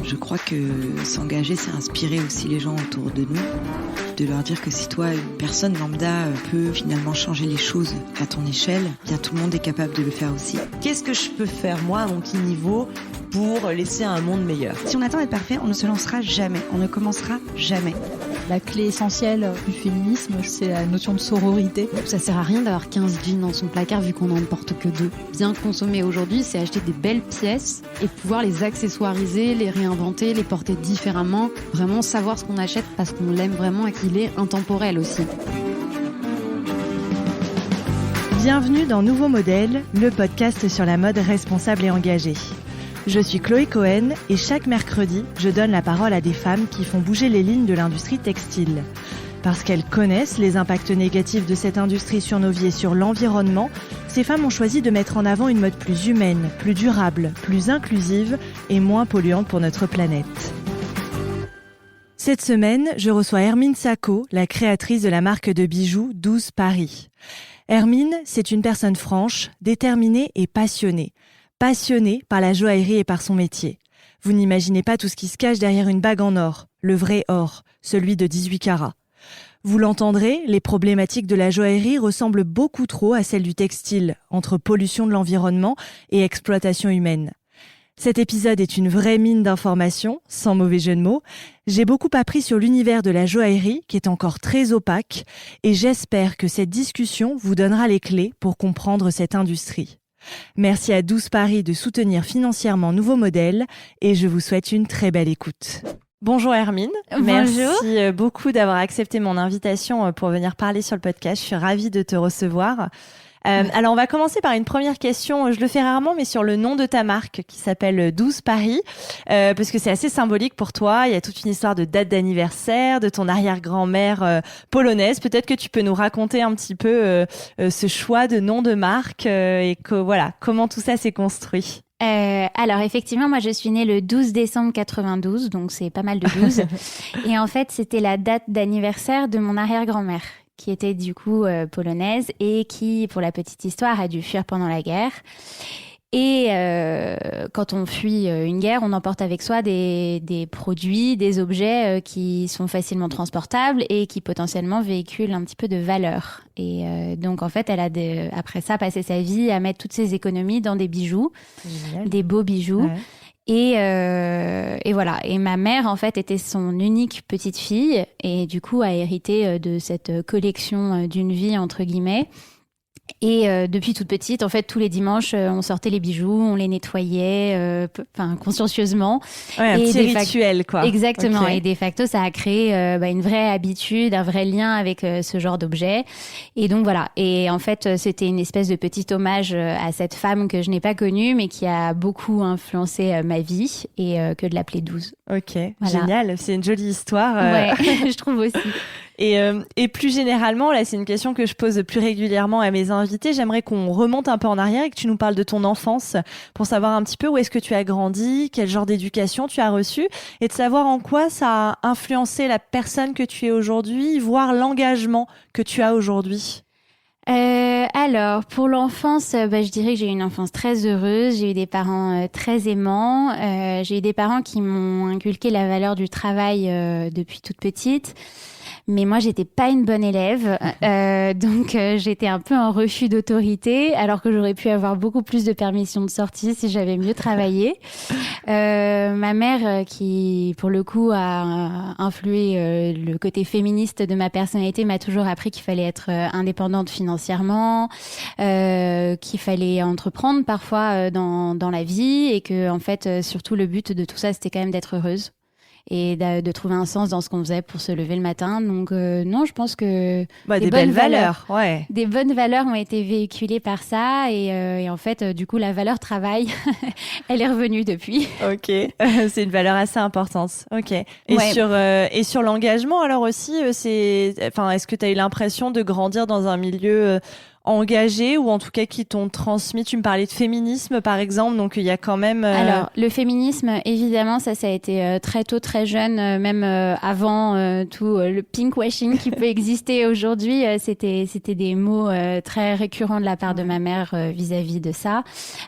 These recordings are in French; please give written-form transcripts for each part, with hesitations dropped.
Je crois que s'engager, c'est inspirer aussi les gens autour de nous, de leur dire que si toi, une personne lambda, peut finalement changer les choses à ton échelle, bien tout le monde est capable de le faire aussi. Qu'est-ce que je peux faire, moi, à mon petit niveau, pour laisser un monde meilleur ? Si on attend d'être parfait, on ne se lancera jamais, on ne commencera jamais. La clé essentielle du féminisme, c'est la notion de sororité. Ça sert à rien d'avoir 15 jeans dans son placard vu qu'on n'en porte que 2. Bien consommer aujourd'hui, c'est acheter des belles pièces et pouvoir les accessoiriser, les réinventer, les porter différemment. Vraiment savoir ce qu'on achète parce qu'on l'aime vraiment et qu'il est intemporel aussi. Bienvenue dans Nouveau Modèle, le podcast sur la mode responsable et engagée. Je suis Chloé Cohen et chaque mercredi, je donne la parole à des femmes qui font bouger les lignes de l'industrie textile. Parce qu'elles connaissent les impacts négatifs de cette industrie sur nos vies et sur l'environnement, ces femmes ont choisi de mettre en avant une mode plus humaine, plus durable, plus inclusive et moins polluante pour notre planète. Cette semaine, je reçois Hermine Sacco, la créatrice de la marque de bijoux 12 Paris. Hermine, c'est une personne franche, déterminée et passionnée. Passionnée par la joaillerie et par son métier. Vous n'imaginez pas tout ce qui se cache derrière une bague en or, le vrai or, celui de 18 carats. Vous l'entendrez, les problématiques de la joaillerie ressemblent beaucoup trop à celles du textile, entre pollution de l'environnement et exploitation humaine. Cet épisode est une vraie mine d'informations, sans mauvais jeu de mots. J'ai beaucoup appris sur l'univers de la joaillerie, qui est encore très opaque, et j'espère que cette discussion vous donnera les clés pour comprendre cette industrie. Merci à 12 Paris de soutenir financièrement Nouveau Modèle et je vous souhaite une très belle écoute. Bonjour Hermine. Bonjour. Merci beaucoup d'avoir accepté mon invitation pour venir parler sur le podcast. Je suis ravie de te recevoir. Alors on va commencer par une première question, je le fais rarement, mais sur le nom de ta marque qui s'appelle 12 Paris, parce que c'est assez symbolique pour toi, il y a toute une histoire de date d'anniversaire, de ton arrière-grand-mère polonaise. Peut-être que tu peux nous raconter un petit peu ce choix de nom de marque et voilà, comment tout ça s'est construit. Alors effectivement, moi je suis née le 12 décembre 92, donc c'est pas mal de 12. Et en fait, c'était la date d'anniversaire de mon arrière-grand-mère, qui était du coup polonaise et qui, pour la petite histoire, a dû fuir pendant la guerre. Et quand on fuit une guerre, on emporte avec soi des produits, des objets qui sont facilement transportables et qui potentiellement véhiculent un petit peu de valeur. Et donc en fait, elle a après ça passé sa vie à mettre toutes ses économies dans des bijoux, des beaux bijoux. Ouais. Et voilà. Et ma mère, en fait, était son unique petite fille et du coup a hérité de cette collection d'une vie, entre guillemets. Et depuis toute petite, en fait, tous les dimanches, on sortait les bijoux, on les nettoyait, consciencieusement. Ouais, un petit rituel, quoi. Exactement. Okay. Et de facto, ça a créé une vraie habitude, un vrai lien avec ce genre d'objet. Et donc, voilà. Et en fait, c'était une espèce de petit hommage à cette femme que je n'ai pas connue, mais qui a beaucoup influencé ma vie et que de l'appeler 12. Ok, voilà. Génial. C'est une jolie histoire. Ouais, je trouve aussi. Et plus généralement, là, c'est une question que je pose plus régulièrement à mes invités. J'aimerais qu'on remonte un peu en arrière et que tu nous parles de ton enfance pour savoir un petit peu où est-ce que tu as grandi, quel genre d'éducation tu as reçu et de savoir en quoi ça a influencé la personne que tu es aujourd'hui, voire l'engagement que tu as aujourd'hui. Alors, pour l'enfance, je dirais que j'ai eu une enfance très heureuse. J'ai eu des parents très aimants. J'ai eu des parents qui m'ont inculqué la valeur du travail depuis toute petite. Mais moi, j'étais pas une bonne élève, donc j'étais un peu en refus d'autorité, alors que j'aurais pu avoir beaucoup plus de permissions de sortie si j'avais mieux travaillé. Ma mère, qui pour le coup a influé le côté féministe de ma personnalité, m'a toujours appris qu'il fallait être indépendante financièrement, qu'il fallait entreprendre parfois dans la vie, et que en fait, surtout le but de tout ça, c'était quand même d'être heureuse. Et de trouver un sens dans ce qu'on faisait pour se lever le matin. Donc non, je pense que des belles valeurs, ouais. Des bonnes valeurs ont été véhiculées par ça. Et en fait, du coup, la valeur travail, elle est revenue depuis. Ok, c'est une valeur assez importante. Ok. Et sur l'engagement, alors aussi, est-ce que tu as eu l'impression de grandir dans un milieu engagés ou en tout cas qui t'ont transmis. Tu me parlais de féminisme par exemple, donc il y a quand même... Alors, le féminisme, évidemment, ça a été très tôt, très jeune, même avant tout le pinkwashing qui peut exister aujourd'hui. C'était des mots très récurrents de la part de ma mère vis-à-vis de ça.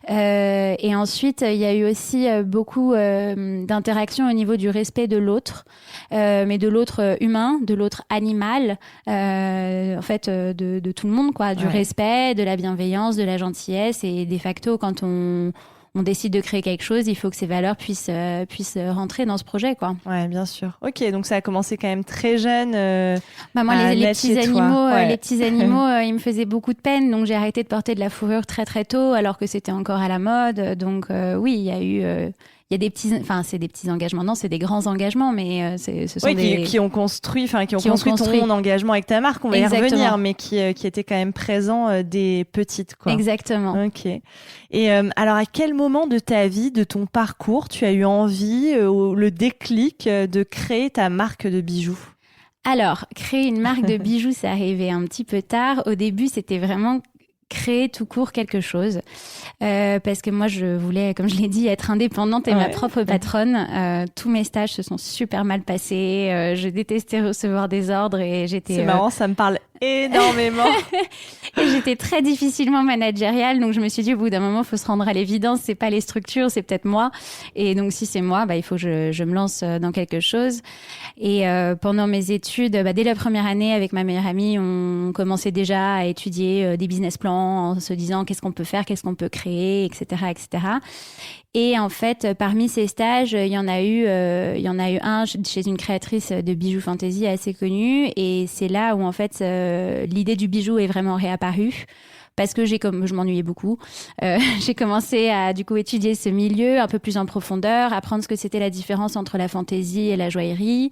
Et ensuite, il y a eu aussi beaucoup d'interactions au niveau du respect de l'autre, mais de l'autre humain, de l'autre animal, en fait, de tout le monde, quoi, du respect, de la bienveillance, de la gentillesse. Et de facto, quand on décide de créer quelque chose, il faut que ces valeurs puissent rentrer dans ce projet, quoi. Ouais, bien sûr. Ok, donc ça a commencé quand même très jeune. Moi, les petits animaux, ils me faisaient beaucoup de peine, donc j'ai arrêté de porter de la fourrure très très tôt, alors que c'était encore à la mode. Donc oui, il y a eu. Il y a des petits, enfin c'est des petits engagements, non, c'est des grands engagements, mais ce sont qui ont construit ton engagement avec ta marque. On va y revenir, mais qui étaient quand même présents des petites, quoi. Exactement. Ok. Et alors, à quel moment de ta vie, de ton parcours, tu as eu envie, le déclic de créer ta marque de bijoux? Alors, créer une marque de bijoux, c'est arrivé un petit peu tard. Au début, c'était vraiment créer tout court quelque chose, parce que moi je voulais, comme je l'ai dit, être indépendante et ma propre patronne. Tous mes stages se sont super mal passés, je détestais recevoir des ordres et j'étais... C'est marrant, ça me parle énormément. Et j'étais très difficilement managériale, donc je me suis dit au bout d'un moment, il faut se rendre à l'évidence, c'est pas les structures, c'est peut-être moi. Et donc si c'est moi, il faut que je me lance dans quelque chose. Et pendant mes études, dès la première année, avec ma meilleure amie, on commençait déjà à étudier des business plans en se disant qu'est-ce qu'on peut faire, qu'est-ce qu'on peut créer, etc., etc. Et en fait, parmi ces stages, il y en a eu un chez une créatrice de bijoux fantasy assez connue, et c'est là où en fait l'idée du bijou est vraiment réapparue. Parce que je m'ennuyais beaucoup. J'ai commencé à du coup étudier ce milieu un peu plus en profondeur, apprendre ce que c'était la différence entre la fantaisie et la joaillerie,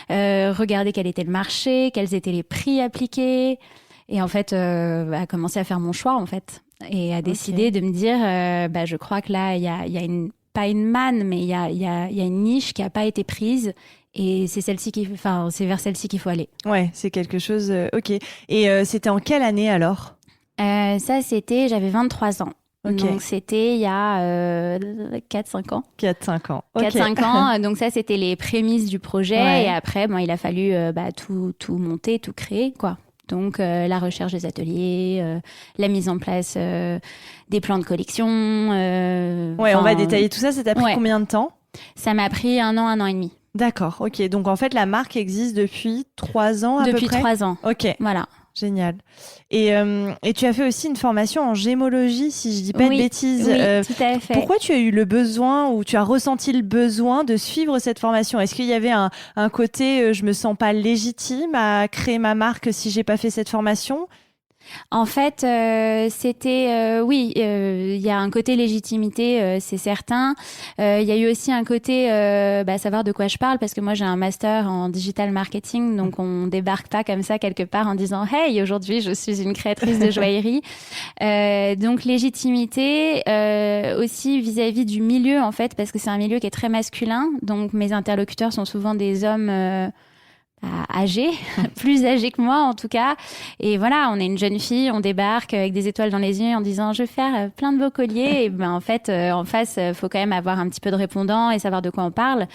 regarder quel était le marché, quels étaient les prix appliqués, et en fait à commencer à faire mon choix en fait, et à décider de me dire je crois que là il y a une, pas une manne, mais il y a une niche qui a pas été prise. Et c'est c'est vers celle-ci qu'il faut aller. Ouais, c'est quelque chose. Ok. Et c'était en quelle année alors? J'avais 23 ans. Okay. Donc, c'était il y a 4-5 ans. 4-5 ans. Okay. 4-5 ans. Donc, ça, c'était les prémices du projet. Ouais. Et après, il a fallu tout monter, tout créer, quoi. Donc, la recherche des ateliers, la mise en place des plans de collection. On va détailler tout ça. Ça t'a pris combien de temps? Ça m'a pris 1 an, 1 an et demi. D'accord, ok. Donc, en fait, la marque existe depuis 3 ans à peu près? Depuis 3 ans. Ok. Voilà. Génial. Et tu as fait aussi une formation en gémologie, si je dis pas de bêtises. Oui, tout à fait. Pourquoi tu as eu le besoin, ou tu as ressenti le besoin de suivre cette formation? Est-ce qu'il y avait un côté je me sens pas légitime à créer ma marque si j'ai pas fait cette formation? En fait, c'était il y a un côté légitimité, c'est certain. Il y a eu aussi un côté savoir de quoi je parle, parce que moi j'ai un master en digital marketing, donc on débarque pas comme ça quelque part en disant hey, aujourd'hui je suis une créatrice de joaillerie. Donc légitimité aussi vis-à-vis du milieu en fait, parce que c'est un milieu qui est très masculin, donc mes interlocuteurs sont souvent des hommes âgée, plus âgée que moi en tout cas, et voilà, on est une jeune fille, on débarque avec des étoiles dans les yeux en disant je vais faire plein de beaux colliers, et en fait en face faut quand même avoir un petit peu de répondant et savoir de quoi on parle.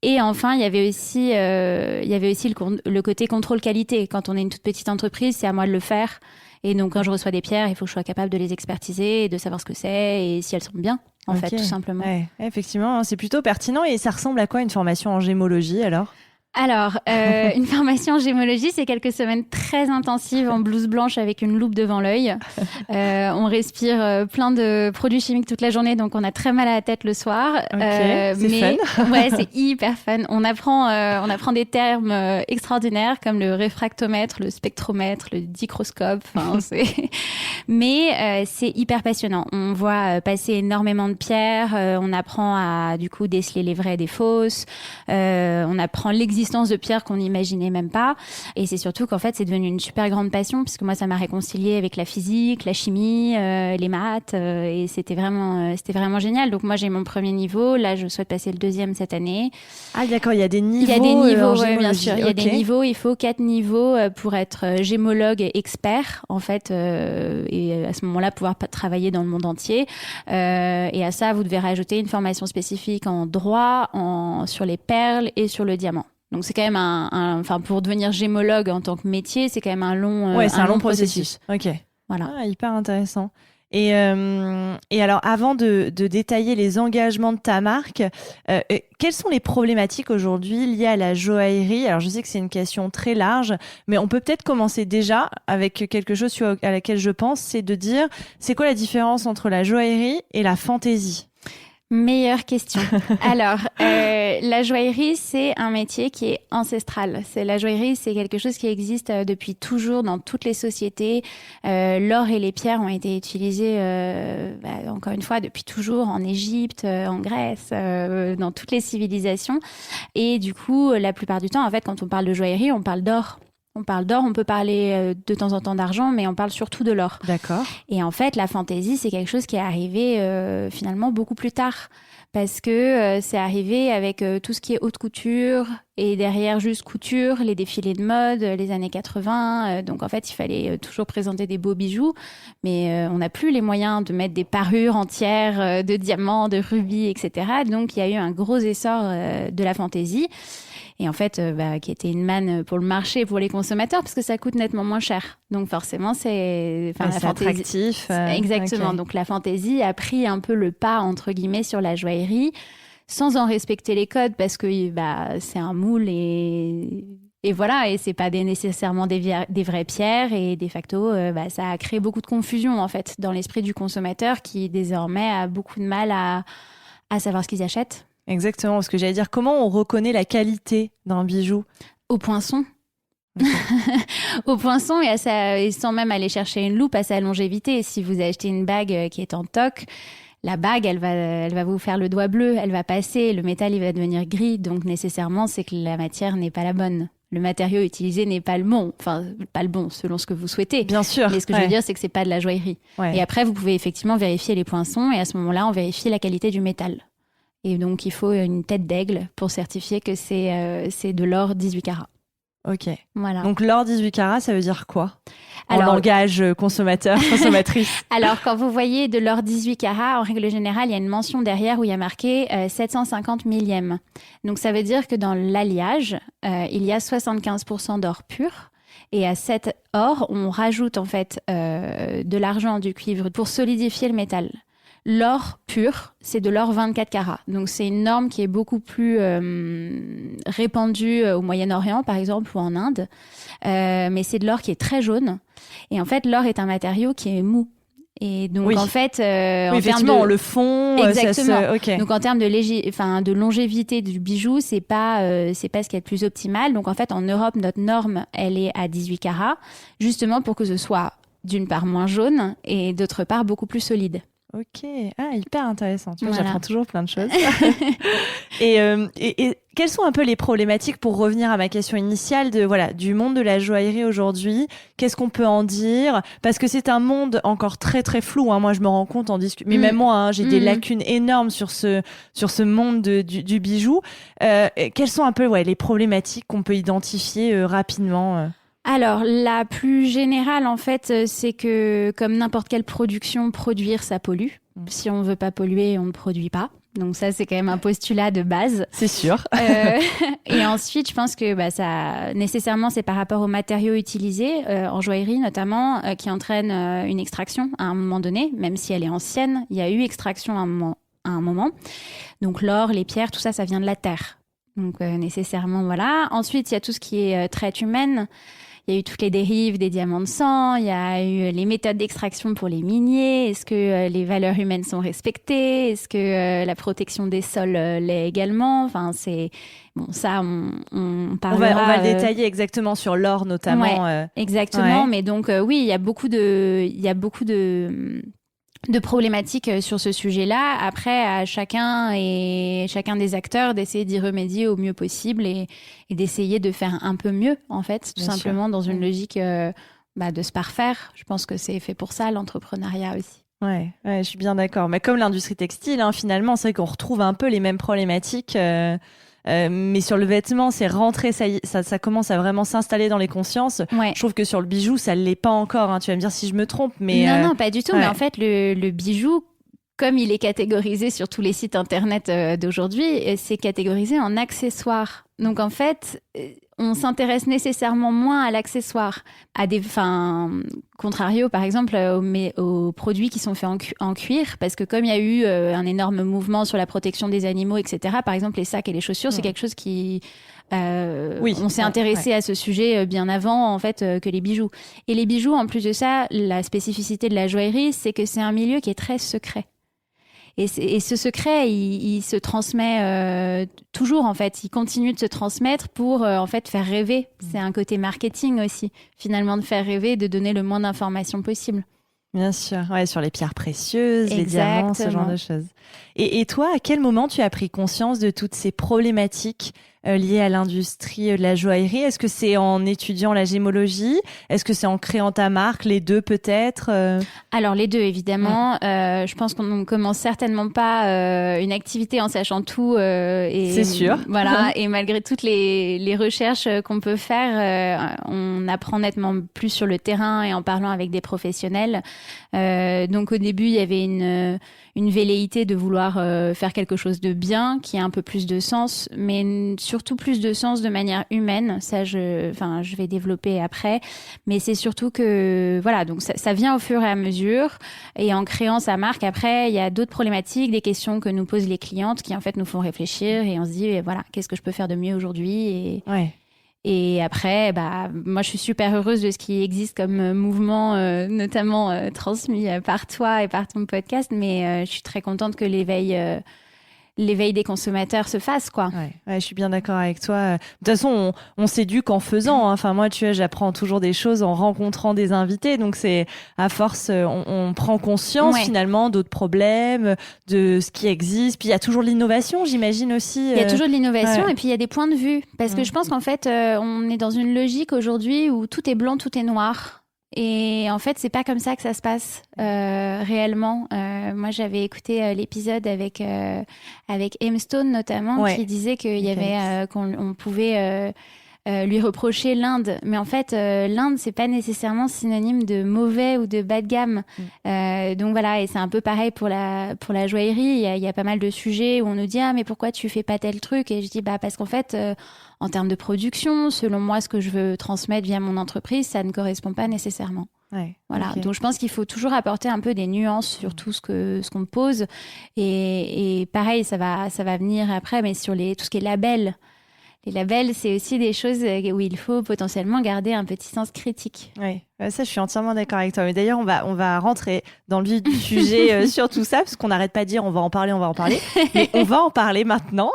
Et enfin il y avait aussi le côté contrôle qualité. Quand on est une toute petite entreprise, c'est à moi de le faire, et donc quand je reçois des pierres, il faut que je sois capable de les expertiser et de savoir ce que c'est et si elles sont bien en fait, tout simplement. Ouais, effectivement, c'est plutôt pertinent. Et ça ressemble à quoi une formation en gémologie alors? Alors, une formation en gémologie, c'est quelques semaines très intensives en blouse blanche avec une loupe devant l'œil. On respire plein de produits chimiques toute la journée, donc on a très mal à la tête le soir. C'est fun. Ouais, c'est hyper fun. On apprend des termes extraordinaires comme le réfractomètre, le spectromètre, le dichroscope. Mais c'est hyper passionnant. On voit passer énormément de pierres. On apprend à du coup déceler les vraies des fausses. On apprend l'existence l'existence de pierres qu'on n'imaginait même pas. Et c'est surtout qu'en fait, c'est devenu une super grande passion, puisque moi, ça m'a réconciliée avec la physique, la chimie, les maths, et c'était vraiment génial. Donc moi, j'ai mon premier niveau. Là, je souhaite passer le deuxième cette année. Ah d'accord, il y a des niveaux. Il y a des niveaux, en bien sûr. Il y a des Ok. niveaux. Il faut 4 niveaux pour être gémologue et expert, en fait, et à ce moment-là, pouvoir travailler dans le monde entier. Et à ça, vous devez rajouter une formation spécifique en droit, sur les perles et sur le diamant. Donc c'est quand même enfin pour devenir gémologue en tant que métier, c'est quand même un long processus. Ok. Voilà. Ah, hyper intéressant. Et alors, avant de détailler les engagements de ta marque, quelles sont les problématiques aujourd'hui liées à la joaillerie? Alors, je sais que c'est une question très large, mais on peut peut-être commencer déjà avec quelque chose à laquelle je pense, c'est de dire, c'est quoi la différence entre la joaillerie et la fantaisie? Meilleure question. Alors, la joaillerie, c'est un métier qui est ancestral. La joaillerie, c'est quelque chose qui existe depuis toujours dans toutes les sociétés. L'or et les pierres ont été utilisés, encore une fois, depuis toujours en Égypte, en Grèce, dans toutes les civilisations. Et du coup, la plupart du temps, en fait, quand on parle de joaillerie, on parle d'or. On parle d'or, on peut parler de temps en temps d'argent, mais on parle surtout de l'or. D'accord. Et en fait, la fantaisie, c'est quelque chose qui est arrivé finalement beaucoup plus tard. Parce que c'est arrivé avec tout ce qui est haute couture et derrière juste couture, les défilés de mode, les années 80. Donc en fait, il fallait toujours présenter des beaux bijoux. Mais on n'a plus les moyens de mettre des parures entières de diamants, de rubis, etc. Donc il y a eu un gros essor de la fantaisie. Et en fait, qui était une manne pour le marché et pour les consommateurs, parce que ça coûte nettement moins cher. Donc forcément, c'est attractif. Exactement. Ok. Donc la fantaisie a pris un peu le pas, entre guillemets, sur la joaillerie, sans en respecter les codes, parce que c'est un moule et voilà, et c'est pas nécessairement des vraies pierres. Et de facto, ça a créé beaucoup de confusion, en fait, dans l'esprit du consommateur, qui désormais a beaucoup de mal à savoir ce qu'ils achètent. Exactement, parce que j'allais dire, comment on reconnaît la qualité d'un bijou? Au poinçon. Au poinçon, et sans même aller chercher une loupe, à sa longévité. Si vous achetez une bague qui est en toc, la bague, elle va vous faire le doigt bleu, elle va passer, le métal, il va devenir gris. Donc nécessairement, c'est que la matière n'est pas la bonne. Le matériau utilisé n'est pas le bon. Enfin, pas le bon, selon ce que vous souhaitez. Bien sûr. Mais ce que je veux dire, c'est que c'est pas de la joaillerie. Ouais. Et après, vous pouvez effectivement vérifier les poinçons, et à ce moment-là, on vérifie la qualité du métal. Et donc, il faut une tête d'aigle pour certifier que c'est de l'or 18 carats. Ok. Voilà. Donc, l'or 18 carats, ça veut dire quoi? En Alors, langage consommatrice. Alors, quand vous voyez de l'or 18 carats, en règle générale, il y a une mention derrière où il y a marqué 750 millièmes. Donc, ça veut dire que dans l'alliage, il y a 75% d'or pur. Et à cet or, on rajoute en fait de l'argent, du cuivre pour solidifier le métal. L'or pur, c'est de l'or 24 carats. Donc, c'est une norme qui est beaucoup plus répandue au Moyen-Orient, par exemple, ou en Inde. Mais c'est de l'or qui est très jaune. Et en fait, l'or est un matériau qui est mou. Et donc, oui. en fait... oui, effectivement, le fond... Exactement. Okay. Donc, en termes de longévité du bijou, c'est pas ce qui est le plus optimal. Donc, en fait, en Europe, notre norme, elle est à 18 carats, justement pour que ce soit, d'une part, moins jaune et d'autre part, beaucoup plus solide. Ok, hyper intéressant. Tu vois, Voilà. j'apprends toujours plein de choses. et quelles sont un peu les problématiques, pour revenir à ma question initiale, du monde de la joaillerie aujourd'hui? Qu'est-ce qu'on peut en dire? Parce que c'est un monde encore très très flou. Moi, je me rends compte en discutant. Mais même moi, j'ai des lacunes énormes sur ce monde du bijou. Quelles sont un peu les problématiques qu'on peut identifier rapidement? Alors, la plus générale, en fait, c'est que, comme n'importe quelle production, produire, ça pollue. Si on ne veut pas polluer, on ne produit pas. Donc ça, c'est quand même un postulat de base. C'est sûr. Et ensuite, je pense que ça, nécessairement, c'est par rapport aux matériaux utilisés, en joaillerie notamment, qui entraînent une extraction à un moment donné, même si elle est ancienne. Il y a eu extraction à un moment. Donc l'or, les pierres, tout ça, ça vient de la terre. Donc nécessairement, voilà. Ensuite, il y a tout ce qui est traite humaine. Il y a eu toutes les dérives des diamants de sang, il y a eu les méthodes d'extraction pour les miniers. Est-ce que les valeurs humaines sont respectées? Est-ce que la protection des sols l'est également? Enfin, c'est... Bon, ça, on parlera... On va le détailler exactement sur l'or, notamment. Ouais, exactement. Ouais. Mais donc, oui, il y a beaucoup de problématiques sur ce sujet-là. Après, à chacun des acteurs d'essayer d'y remédier au mieux possible et d'essayer de faire un peu mieux, en fait, tout simplement dans une logique de se parfaire. Je pense que c'est fait pour ça, l'entrepreneuriat aussi. Ouais, je suis bien d'accord. Mais comme l'industrie textile, finalement, c'est vrai qu'on retrouve un peu les mêmes problématiques. Mais sur le vêtement, c'est rentré, ça commence à vraiment s'installer dans les consciences. Ouais. Je trouve que sur le bijou, ça ne l'est pas encore. Tu vas me dire si je me trompe. Mais non, pas du tout. Ouais. Mais en fait, le bijou, comme il est catégorisé sur tous les sites internet d'aujourd'hui, c'est catégorisé en accessoires. Donc en fait, on s'intéresse nécessairement moins à l'accessoire. Contrario, par exemple, aux produits qui sont faits en cuir, parce que comme il y a eu un énorme mouvement sur la protection des animaux, etc., par exemple, les sacs et les chaussures, c'est quelque chose qui... on s'est intéressé à ce sujet bien avant, en fait, que les bijoux. Et les bijoux, en plus de ça, la spécificité de la joaillerie, c'est que c'est un milieu qui est très secret. Et ce secret, il se transmet toujours, en fait. Il continue de se transmettre pour, en fait, faire rêver. C'est un côté marketing aussi, finalement, de faire rêver, de donner le moins d'informations possible. Bien sûr, sur les pierres précieuses, les diamants, ce genre de choses. Et toi, à quel moment tu as pris conscience de toutes ces problématiques liées à l'industrie de la joaillerie? Est-ce que c'est en étudiant la gémologie? Est-ce que c'est en créant ta marque? Les deux peut-être Alors les deux évidemment. Je pense qu'on ne commence certainement pas une activité en sachant tout. C'est sûr. Voilà. Et malgré toutes les recherches qu'on peut faire, on apprend nettement plus sur le terrain et en parlant avec des professionnels. Donc au début, il y avait une velléité de vouloir faire quelque chose de bien, qui a un peu plus de sens, mais surtout plus de sens de manière humaine. Ça, je vais développer après. Mais c'est surtout que, voilà, donc ça vient au fur et à mesure. Et en créant sa marque, après, il y a d'autres problématiques, des questions que nous posent les clientes qui, en fait, nous font réfléchir. Et on se dit, voilà, qu'est-ce que je peux faire de mieux aujourd'hui? Et après, moi, je suis super heureuse de ce qui existe comme mouvement, notamment transmis par toi et par ton podcast. Mais je suis très contente que l'éveil des consommateurs se fasse, quoi. Ouais, je suis bien d'accord avec toi. De toute façon, on s'éduque en faisant. Enfin, moi, tu vois, j'apprends toujours des choses en rencontrant des invités. Donc, c'est à force, on prend conscience finalement d'autres problèmes, de ce qui existe. Puis, il y a toujours l'innovation, j'imagine aussi. Il y a toujours de l'innovation et puis il y a des points de vue. Parce que je pense qu'en fait, on est dans une logique aujourd'hui où tout est blanc, tout est noir. Et en fait, c'est pas comme ça que ça se passe réellement. Moi, j'avais écouté l'épisode avec M. Stone notamment, qui disait qu'il y avait qu'on pouvait lui reprocher l'Inde, mais en fait, l'Inde c'est pas nécessairement synonyme de mauvais ou de bas de gamme. Donc voilà, et c'est un peu pareil pour la joaillerie. Il y a pas mal de sujets où on nous dit mais pourquoi tu fais pas tel truc? Et je dis parce qu'en fait, en termes de production, selon moi, ce que je veux transmettre via mon entreprise, ça ne correspond pas nécessairement. Voilà. Donc je pense qu'il faut toujours apporter un peu des nuances sur tout ce qu'on pose. Et pareil, ça va venir après, mais sur tout ce qui est label. Les labels, c'est aussi des choses où il faut potentiellement garder un petit sens critique. Oui, ça, je suis entièrement d'accord avec toi. Mais d'ailleurs, on va rentrer dans le vif du sujet sur tout ça, parce qu'on n'arrête pas de dire on va en parler. Mais on va en parler maintenant.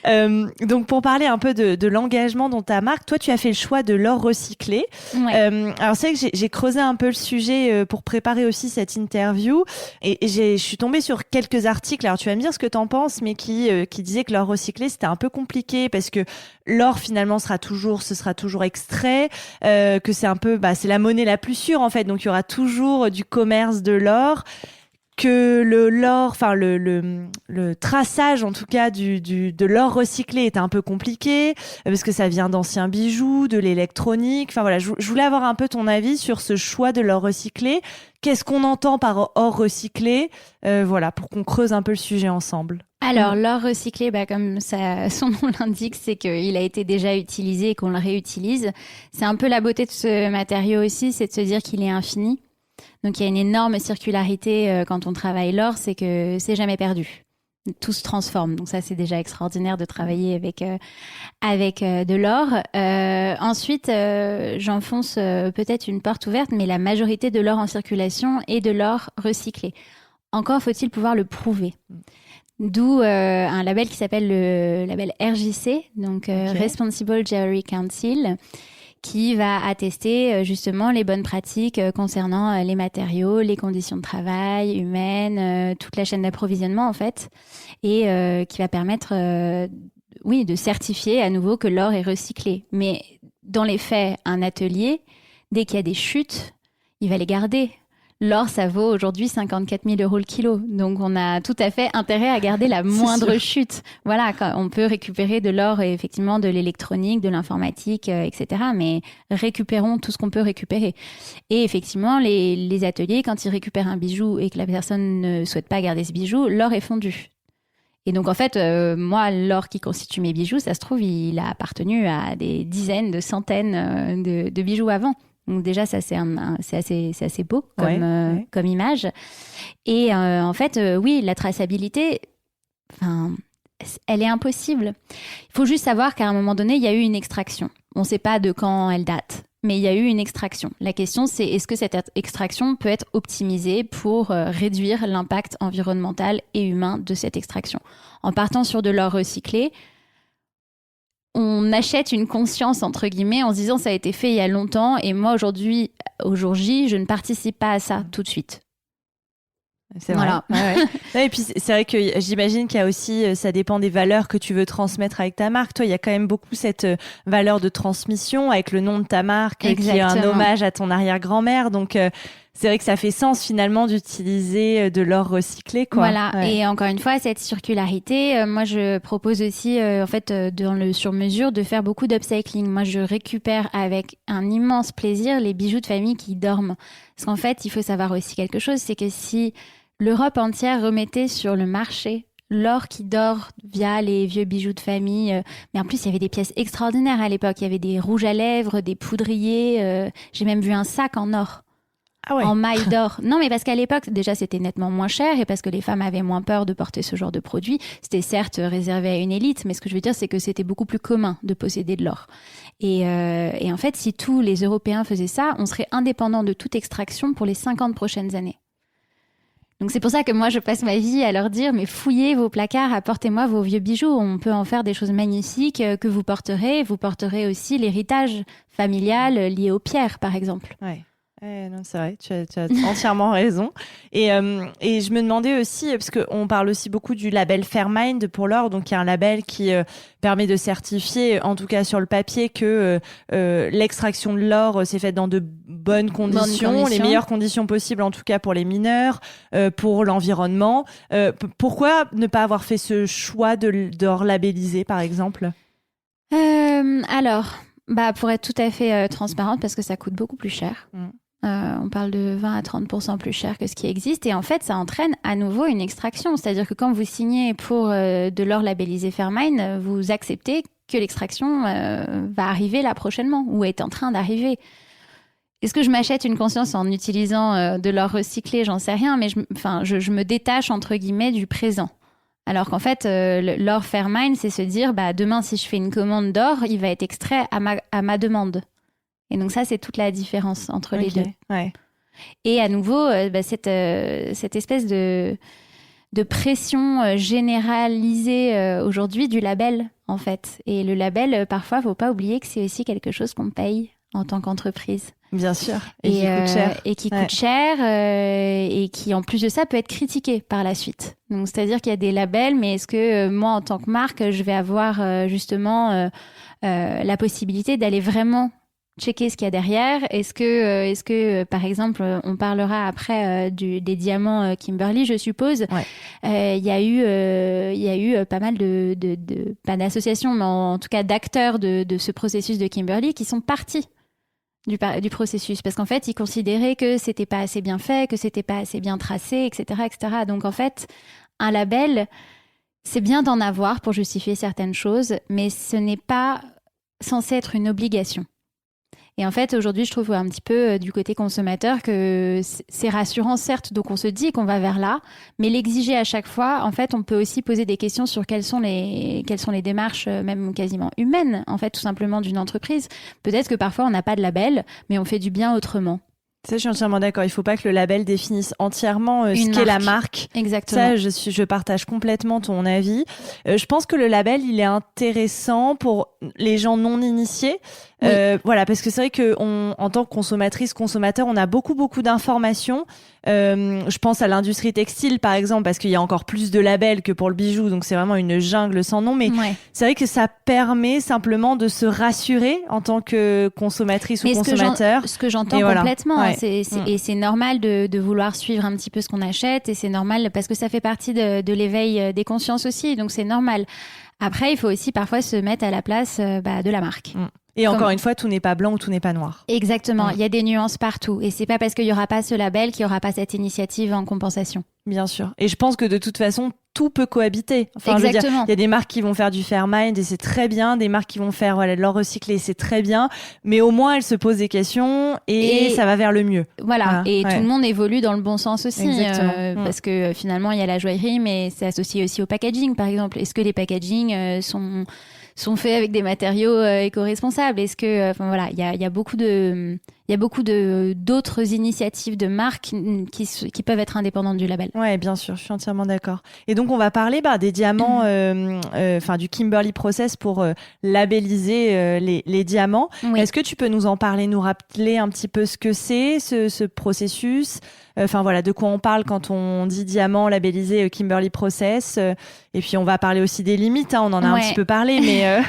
Donc, pour parler un peu de l'engagement dans ta marque, toi, tu as fait le choix de l'or recyclé. Alors, c'est vrai que j'ai creusé un peu le sujet pour préparer aussi cette interview. Et je suis tombée sur quelques articles. Alors, tu vas me dire ce que tu en penses, mais qui disaient que l'or recyclé, c'était un peu compliqué parce que l'or, finalement, ce sera toujours extrait, que c'est un peu, c'est la monnaie la plus sûre, en fait. Donc, il y aura toujours du commerce de l'or, que le traçage, en tout cas, de l'or recyclé est un peu compliqué, parce que ça vient d'anciens bijoux, de l'électronique. Enfin, voilà, je voulais avoir un peu ton avis sur ce choix de l'or recyclé. Qu'est-ce qu'on entend par or recyclé? Voilà, pour qu'on creuse un peu le sujet ensemble. Alors, l'or recyclé, comme son nom l'indique, c'est qu'il a été déjà utilisé et qu'on le réutilise. C'est un peu la beauté de ce matériau aussi, c'est de se dire qu'il est infini. Donc, il y a une énorme circularité quand on travaille l'or, c'est que c'est jamais perdu. Tout se transforme. Donc ça, c'est déjà extraordinaire de travailler avec de l'or. Ensuite, j'enfonce peut-être une porte ouverte, mais la majorité de l'or en circulation est de l'or recyclé. Encore faut-il pouvoir le prouver. D'où un label qui s'appelle le label RJC, donc Responsible Jewelry Council, qui va attester justement les bonnes pratiques concernant les matériaux, les conditions de travail humaines, toute la chaîne d'approvisionnement en fait, et qui va permettre de certifier à nouveau que l'or est recyclé. Mais dans les faits, un atelier, dès qu'il y a des chutes, il va les garder. L'or, ça vaut aujourd'hui 54 000 € le kilo. Donc, on a tout à fait intérêt à garder la moindre chute. Voilà, on peut récupérer de l'or et effectivement de l'électronique, de l'informatique, etc. Mais récupérons tout ce qu'on peut récupérer. Et effectivement, les ateliers, quand ils récupèrent un bijou et que la personne ne souhaite pas garder ce bijou, l'or est fondu. Et donc, en fait, moi, l'or qui constitue mes bijoux, ça se trouve, il a appartenu à des dizaines, de centaines de bijoux avant. Donc déjà, ça, c'est assez beau comme image. Et en fait, oui, la traçabilité, elle est impossible. Il faut juste savoir qu'à un moment donné, il y a eu une extraction. On ne sait pas de quand elle date, mais il y a eu une extraction. La question, c'est est-ce que cette extraction peut être optimisée pour réduire l'impact environnemental et humain de cette extraction. En partant sur de l'or recyclé, on achète une conscience, entre guillemets, en se disant ça a été fait il y a longtemps et moi, aujourd'hui, au jour J, je ne participe pas à ça tout de suite. C'est vrai. Voilà. Ouais. Et puis, c'est vrai que j'imagine qu'il y a aussi, ça dépend des valeurs que tu veux transmettre avec ta marque. Toi, il y a quand même beaucoup cette valeur de transmission avec le nom de ta marque, qui est un hommage à ton arrière-grand-mère. Donc, c'est vrai que ça fait sens finalement d'utiliser de l'or recyclé, quoi. Voilà. Ouais. Et encore une fois, cette circularité, moi je propose aussi en fait dans le sur-mesure de faire beaucoup d'upcycling. Moi je récupère avec un immense plaisir les bijoux de famille qui dorment. Parce qu'en fait, il faut savoir aussi quelque chose, c'est que si l'Europe entière remettait sur le marché l'or qui dort via les vieux bijoux de famille, mais en plus il y avait des pièces extraordinaires à l'époque. Il y avait des rouges à lèvres, des poudriers, j'ai même vu un sac en or. Ah ouais. En maille d'or. Non, mais parce qu'à l'époque, déjà, c'était nettement moins cher et parce que les femmes avaient moins peur de porter ce genre de produit. C'était certes réservé à une élite, mais ce que je veux dire, c'est que c'était beaucoup plus commun de posséder de l'or. Et en fait, si tous les Européens faisaient ça, on serait indépendants de toute extraction pour les 50 prochaines années. Donc c'est pour ça que moi, je passe ma vie à leur dire, mais fouillez vos placards, apportez-moi vos vieux bijoux. On peut en faire des choses magnifiques que vous porterez. Vous porterez aussi l'héritage familial lié aux pierres, par exemple. Ouais. Non, c'est vrai, tu as entièrement raison. Et je me demandais aussi, parce qu'on parle aussi beaucoup du label Fairmined pour l'or, donc il y a un label qui permet de certifier, en tout cas sur le papier, que l'extraction de l'or s'est faite dans de bonnes conditions, les meilleures conditions possibles, en tout cas pour les mineurs, pour l'environnement. Pourquoi ne pas avoir fait ce choix d'or labellisé, par exemple ? Alors, pour être tout à fait transparente, parce que ça coûte beaucoup plus cher. On parle de 20 à 30% plus cher que ce qui existe. Et en fait, ça entraîne à nouveau une extraction. C'est-à-dire que quand vous signez pour de l'or labellisé Fairmined, vous acceptez que l'extraction va arriver là prochainement ou est en train d'arriver. Est-ce que je m'achète une conscience en utilisant de l'or recyclé ? J'en sais rien, mais je me détache, entre guillemets, du présent. Alors qu'en fait, l'or Fairmined, c'est se dire, demain, si je fais une commande d'or, il va être extrait à ma demande. Et donc ça, c'est toute la différence entre les deux. Ouais. Et à nouveau, cette espèce de pression généralisée aujourd'hui du label, en fait. Et le label, parfois, il ne faut pas oublier que c'est aussi quelque chose qu'on paye en tant qu'entreprise. Bien sûr. Et qui coûte cher. Et qui coûte cher et qui, en plus de ça, peut être critiqué par la suite. Donc, c'est-à-dire qu'il y a des labels, mais est-ce que moi, en tant que marque, je vais avoir justement la possibilité d'aller vraiment checker ce qu'il y a derrière. Est-ce que par exemple, on parlera après des diamants Kimberly, je suppose. Ouais. Il y a eu pas mal pas d'associations, mais en tout cas d'acteurs de ce processus de Kimberly qui sont partis du processus parce qu'en fait, ils considéraient que c'était pas assez bien fait, que c'était pas assez bien tracé, etc., etc. Donc en fait, un label, c'est bien d'en avoir pour justifier certaines choses, mais ce n'est pas censé être une obligation. Et en fait, aujourd'hui, je trouve un petit peu du côté consommateur que c'est rassurant, certes, donc on se dit qu'on va vers là, mais l'exiger à chaque fois, en fait, on peut aussi poser des questions sur quelles sont les démarches, même quasiment humaines, en fait, tout simplement d'une entreprise. Peut-être que parfois, on n'a pas de label, mais on fait du bien autrement. Ça, je suis entièrement d'accord. Il ne faut pas que le label définisse entièrement ce qu'est la marque. Exactement. Ça, je partage complètement ton avis. Je pense que le label, il est intéressant pour les gens non initiés. Voilà, parce que c'est vrai que en tant que consommatrice, consommateur, on a beaucoup d'informations. Je pense à l'industrie textile, par exemple, parce qu'il y a encore plus de labels que pour le bijou, donc c'est vraiment une jungle sans nom. Mais c'est vrai que ça permet simplement de se rassurer en tant que consommatrice ou consommateur. Ce que j'entends complètement, et c'est normal de vouloir suivre un petit peu ce qu'on achète, et c'est normal parce que ça fait partie de l'éveil des consciences aussi, donc c'est normal. Après, il faut aussi parfois se mettre à la place de la marque. Et encore une fois, tout n'est pas blanc ou tout n'est pas noir. Exactement, il y a des nuances partout. Et c'est pas parce qu'il y aura pas ce label qu'il y aura pas cette initiative en compensation. Bien sûr. Et je pense que de toute façon, tout peut cohabiter. Enfin, exactement. Je veux dire, il y a des marques qui vont faire du Fairmind et c'est très bien, des marques qui vont faire de l'or recyclé et c'est très bien, mais au moins elles se posent des questions et ça va vers le mieux. Voilà, et tout le monde évolue dans le bon sens aussi, parce que finalement il y a la joaillerie, mais c'est associé aussi au packaging, par exemple. Est-ce que les packaging sont faits avec des matériaux éco-responsables? Est-ce que, il y a beaucoup d'autres initiatives de marques qui peuvent être indépendantes du label. Ouais, bien sûr, je suis entièrement d'accord. Et donc on va parler des diamants, du Kimberley Process pour labelliser les diamants. Oui. Est-ce que tu peux nous en parler, nous rappeler un petit peu ce que c'est ce processus? De quoi on parle quand on dit diamant labellisé Kimberley Process. Et puis on va parler aussi des limites, on en a un petit peu parlé, mais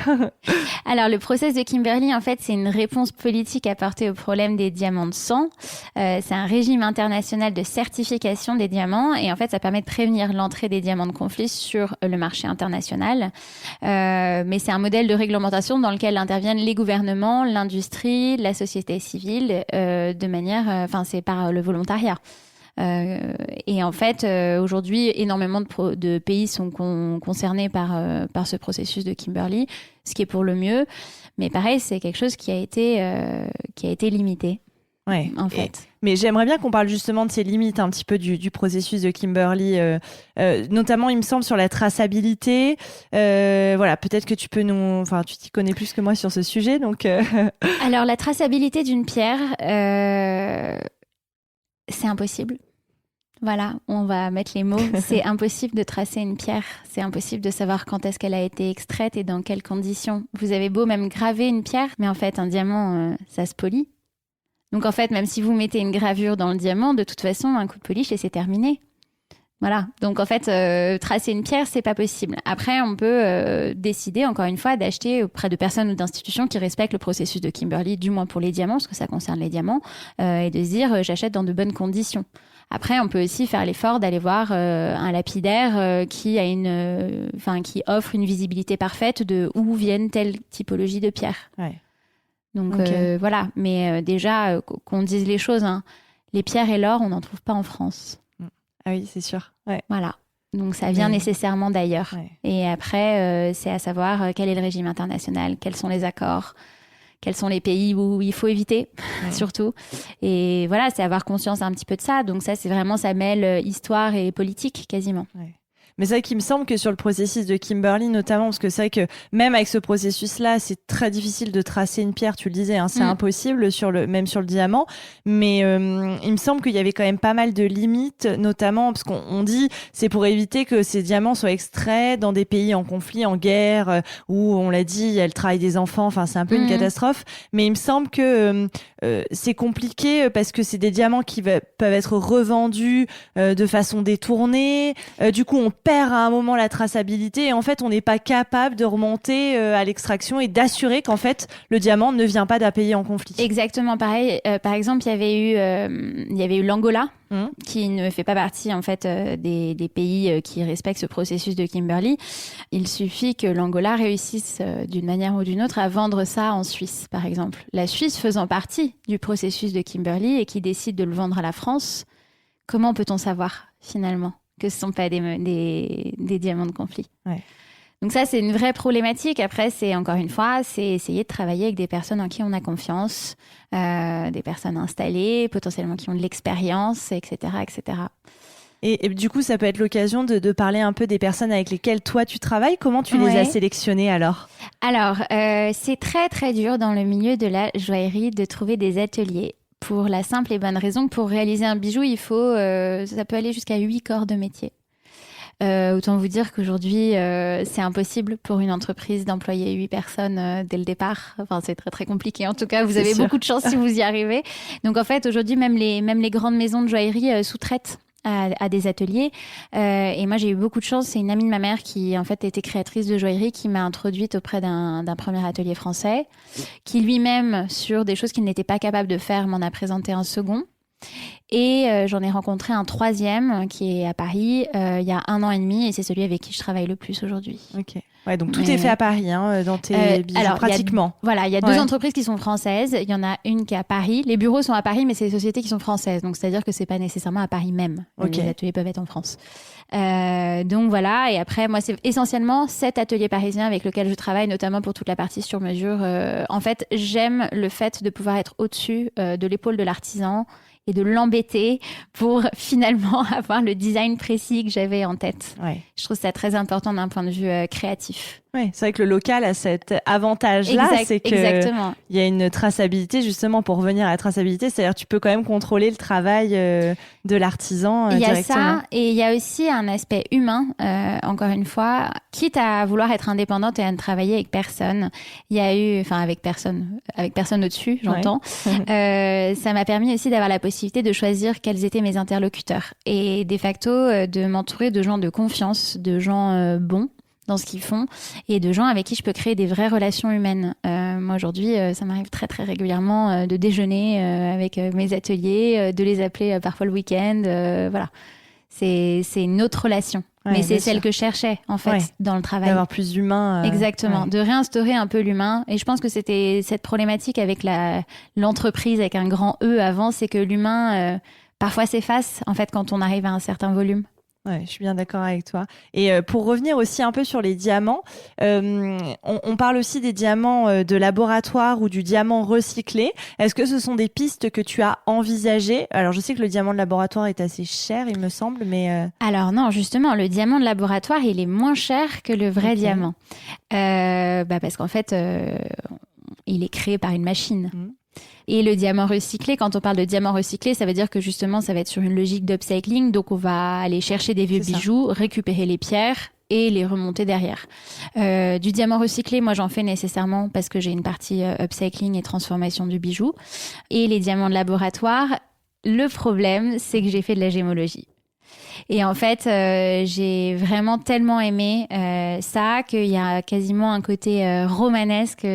Alors le process de Kimberley, en fait, c'est une réponse politique apportée au problème des diamants de sang. C'est un régime international de certification des diamants, et en fait, ça permet de prévenir l'entrée des diamants de conflit sur le marché international. Mais c'est un modèle de réglementation dans lequel interviennent les gouvernements, l'industrie, la société civile, de manière, c'est par le volontariat. Et en fait, aujourd'hui, énormément de pays sont concernés par ce processus de Kimberley, ce qui est pour le mieux. Mais pareil, c'est quelque chose qui a été limité. Ouais. En fait. Mais j'aimerais bien qu'on parle justement de ces limites un petit peu du processus de Kimberley, notamment il me semble sur la traçabilité. Peut-être que tu peux tu t'y connais plus que moi sur ce sujet, donc. Alors la traçabilité d'une pierre, c'est impossible. Voilà, on va mettre les mots. C'est impossible de tracer une pierre. C'est impossible de savoir quand est-ce qu'elle a été extraite et dans quelles conditions. Vous avez beau même graver une pierre, mais en fait, un diamant, ça se polit. Donc en fait, même si vous mettez une gravure dans le diamant, de toute façon, un coup de polish et c'est terminé. Voilà. Donc en fait, tracer une pierre, c'est pas possible. Après, on peut décider, encore une fois, d'acheter auprès de personnes ou d'institutions qui respectent le processus de Kimberley, du moins pour les diamants, parce que ça concerne les diamants, et de se dire, j'achète dans de bonnes conditions. Après, on peut aussi faire l'effort d'aller voir un lapidaire qui offre une visibilité parfaite de où viennent telle typologie de pierres. Ouais. Donc voilà. Mais déjà, qu'on dise les choses, les pierres et l'or, on n'en trouve pas en France. Ah oui, c'est sûr. Ouais. Voilà. Donc ça vient nécessairement d'ailleurs. Ouais. Et après, c'est à savoir quel est le régime international, quels sont les accords, quels sont les pays où il faut éviter, surtout. Et voilà, c'est avoir conscience un petit peu de ça. Donc ça mêle histoire et politique quasiment. Ouais. Mais c'est vrai qu'il me semble que sur le processus de Kimberley notamment, parce que c'est vrai que même avec ce processus-là, c'est très difficile de tracer une pierre, tu le disais, c'est impossible, même sur le diamant. Mais il me semble qu'il y avait quand même pas mal de limites, notamment parce qu'on dit c'est pour éviter que ces diamants soient extraits dans des pays en conflit, en guerre, où on l'a dit, il y a le travail des enfants, c'est un peu une catastrophe. Mais il me semble que c'est compliqué parce que c'est des diamants qui peuvent être revendus de façon détournée. Du coup, on perd à un moment la traçabilité et en fait on n'est pas capable de remonter à l'extraction et d'assurer qu'en fait le diamant ne vient pas d'un pays en conflit. Exactement pareil. Par exemple, il y avait eu l'Angola qui ne fait pas partie en fait des pays qui respectent ce processus de Kimberley. Il suffit que l'Angola réussisse d'une manière ou d'une autre à vendre ça en Suisse, par exemple. La Suisse faisant partie du processus de Kimberley et qui décide de le vendre à la France, comment peut-on savoir finalement que ce ne sont pas des diamants de conflit. Ouais. Donc ça, c'est une vraie problématique. Après, c'est encore une fois, c'est essayer de travailler avec des personnes en qui on a confiance, des personnes installées, potentiellement qui ont de l'expérience, etc., etc. Et du coup, ça peut être l'occasion de parler un peu des personnes avec lesquelles toi, tu travailles. Comment tu les as sélectionnées alors ? Alors, c'est très, très dur dans le milieu de la joaillerie de trouver des ateliers. Pour la simple et bonne raison que pour réaliser un bijou, il faut, ça peut aller jusqu'à 8 corps de métier. Autant vous dire qu'aujourd'hui, c'est impossible pour une entreprise d'employer 8 personnes dès le départ. Enfin, c'est très, très compliqué. En tout cas, vous avez beaucoup de chance si vous y arrivez. Donc, en fait, aujourd'hui, même les grandes maisons de joaillerie sous-traitent à des ateliers. Et moi, j'ai eu beaucoup de chance. C'est une amie de ma mère qui, en fait, était créatrice de joaillerie qui m'a introduite auprès d'un premier atelier français, qui lui-même, sur des choses qu'il n'était pas capable de faire, m'en a présenté un second. Et j'en ai rencontré un troisième qui est à Paris il y a 1 an et demi et c'est celui avec qui je travaille le plus aujourd'hui. Ok. Ouais, donc tout est fait à Paris dans tes bijoux, alors, pratiquement. Il y a 2 entreprises qui sont françaises. Il y en a une qui est à Paris. Les bureaux sont à Paris, mais c'est des sociétés qui sont françaises. Donc, c'est-à-dire que c'est pas nécessairement à Paris même. Okay. Les ateliers peuvent être en France. Donc voilà. Et après, moi, c'est essentiellement 7 ateliers parisiens avec lesquels je travaille, notamment pour toute la partie sur mesure. En fait, j'aime le fait de pouvoir être au-dessus de l'épaule de l'artisan et de l'embêter pour finalement avoir le design précis que j'avais en tête. Ouais. Je trouve ça très important d'un point de vue créatif. Oui, c'est vrai que le local a cet avantage-là, c'est qu'il y a une traçabilité, justement, pour revenir à la traçabilité, c'est-à-dire que tu peux quand même contrôler le travail de l'artisan directement. Il y a ça, et il y a aussi un aspect humain, encore une fois, quitte à vouloir être indépendante et à ne travailler avec personne. Il y a eu, enfin avec personne au-dessus, j'entends. Ouais. Ça m'a permis aussi d'avoir la possibilité de choisir quels étaient mes interlocuteurs et de facto de m'entourer de gens de confiance, de gens bons dans ce qu'ils font et de gens avec qui je peux créer des vraies relations humaines. Moi, aujourd'hui, ça m'arrive très, très régulièrement de déjeuner avec mes ateliers, de les appeler parfois le week-end. Voilà. C'est une autre relation. Ouais, mais c'est celle que je cherchais, en fait, dans le travail. D'avoir plus d'humain. Exactement. De réinstaurer un peu l'humain. Et je pense que c'était cette problématique avec l'entreprise, avec un grand E avant, c'est que l'humain, parfois, s'efface, en fait, quand on arrive à un certain volume. Ouais, je suis bien d'accord avec toi. Et pour revenir aussi un peu sur les diamants, on parle aussi des diamants de laboratoire ou du diamant recyclé. Est-ce que ce sont des pistes que tu as envisagées ? Alors, je sais que le diamant de laboratoire est assez cher, il me semble, mais... Alors non, justement, le diamant de laboratoire, il est moins cher que le vrai diamant. Parce qu'en fait, il est créé par une machine. Et le diamant recyclé, quand on parle de diamant recyclé, ça veut dire que justement, ça va être sur une logique d'upcycling. Donc, on va aller chercher des vieux bijoux, récupérer les pierres et les remonter derrière. Du diamant recyclé, moi, j'en fais nécessairement parce que j'ai une partie upcycling et transformation du bijou. Et les diamants de laboratoire, le problème, c'est que j'ai fait de la gémologie. Et en fait, j'ai vraiment tellement aimé ça qu'il y a quasiment un côté romanesque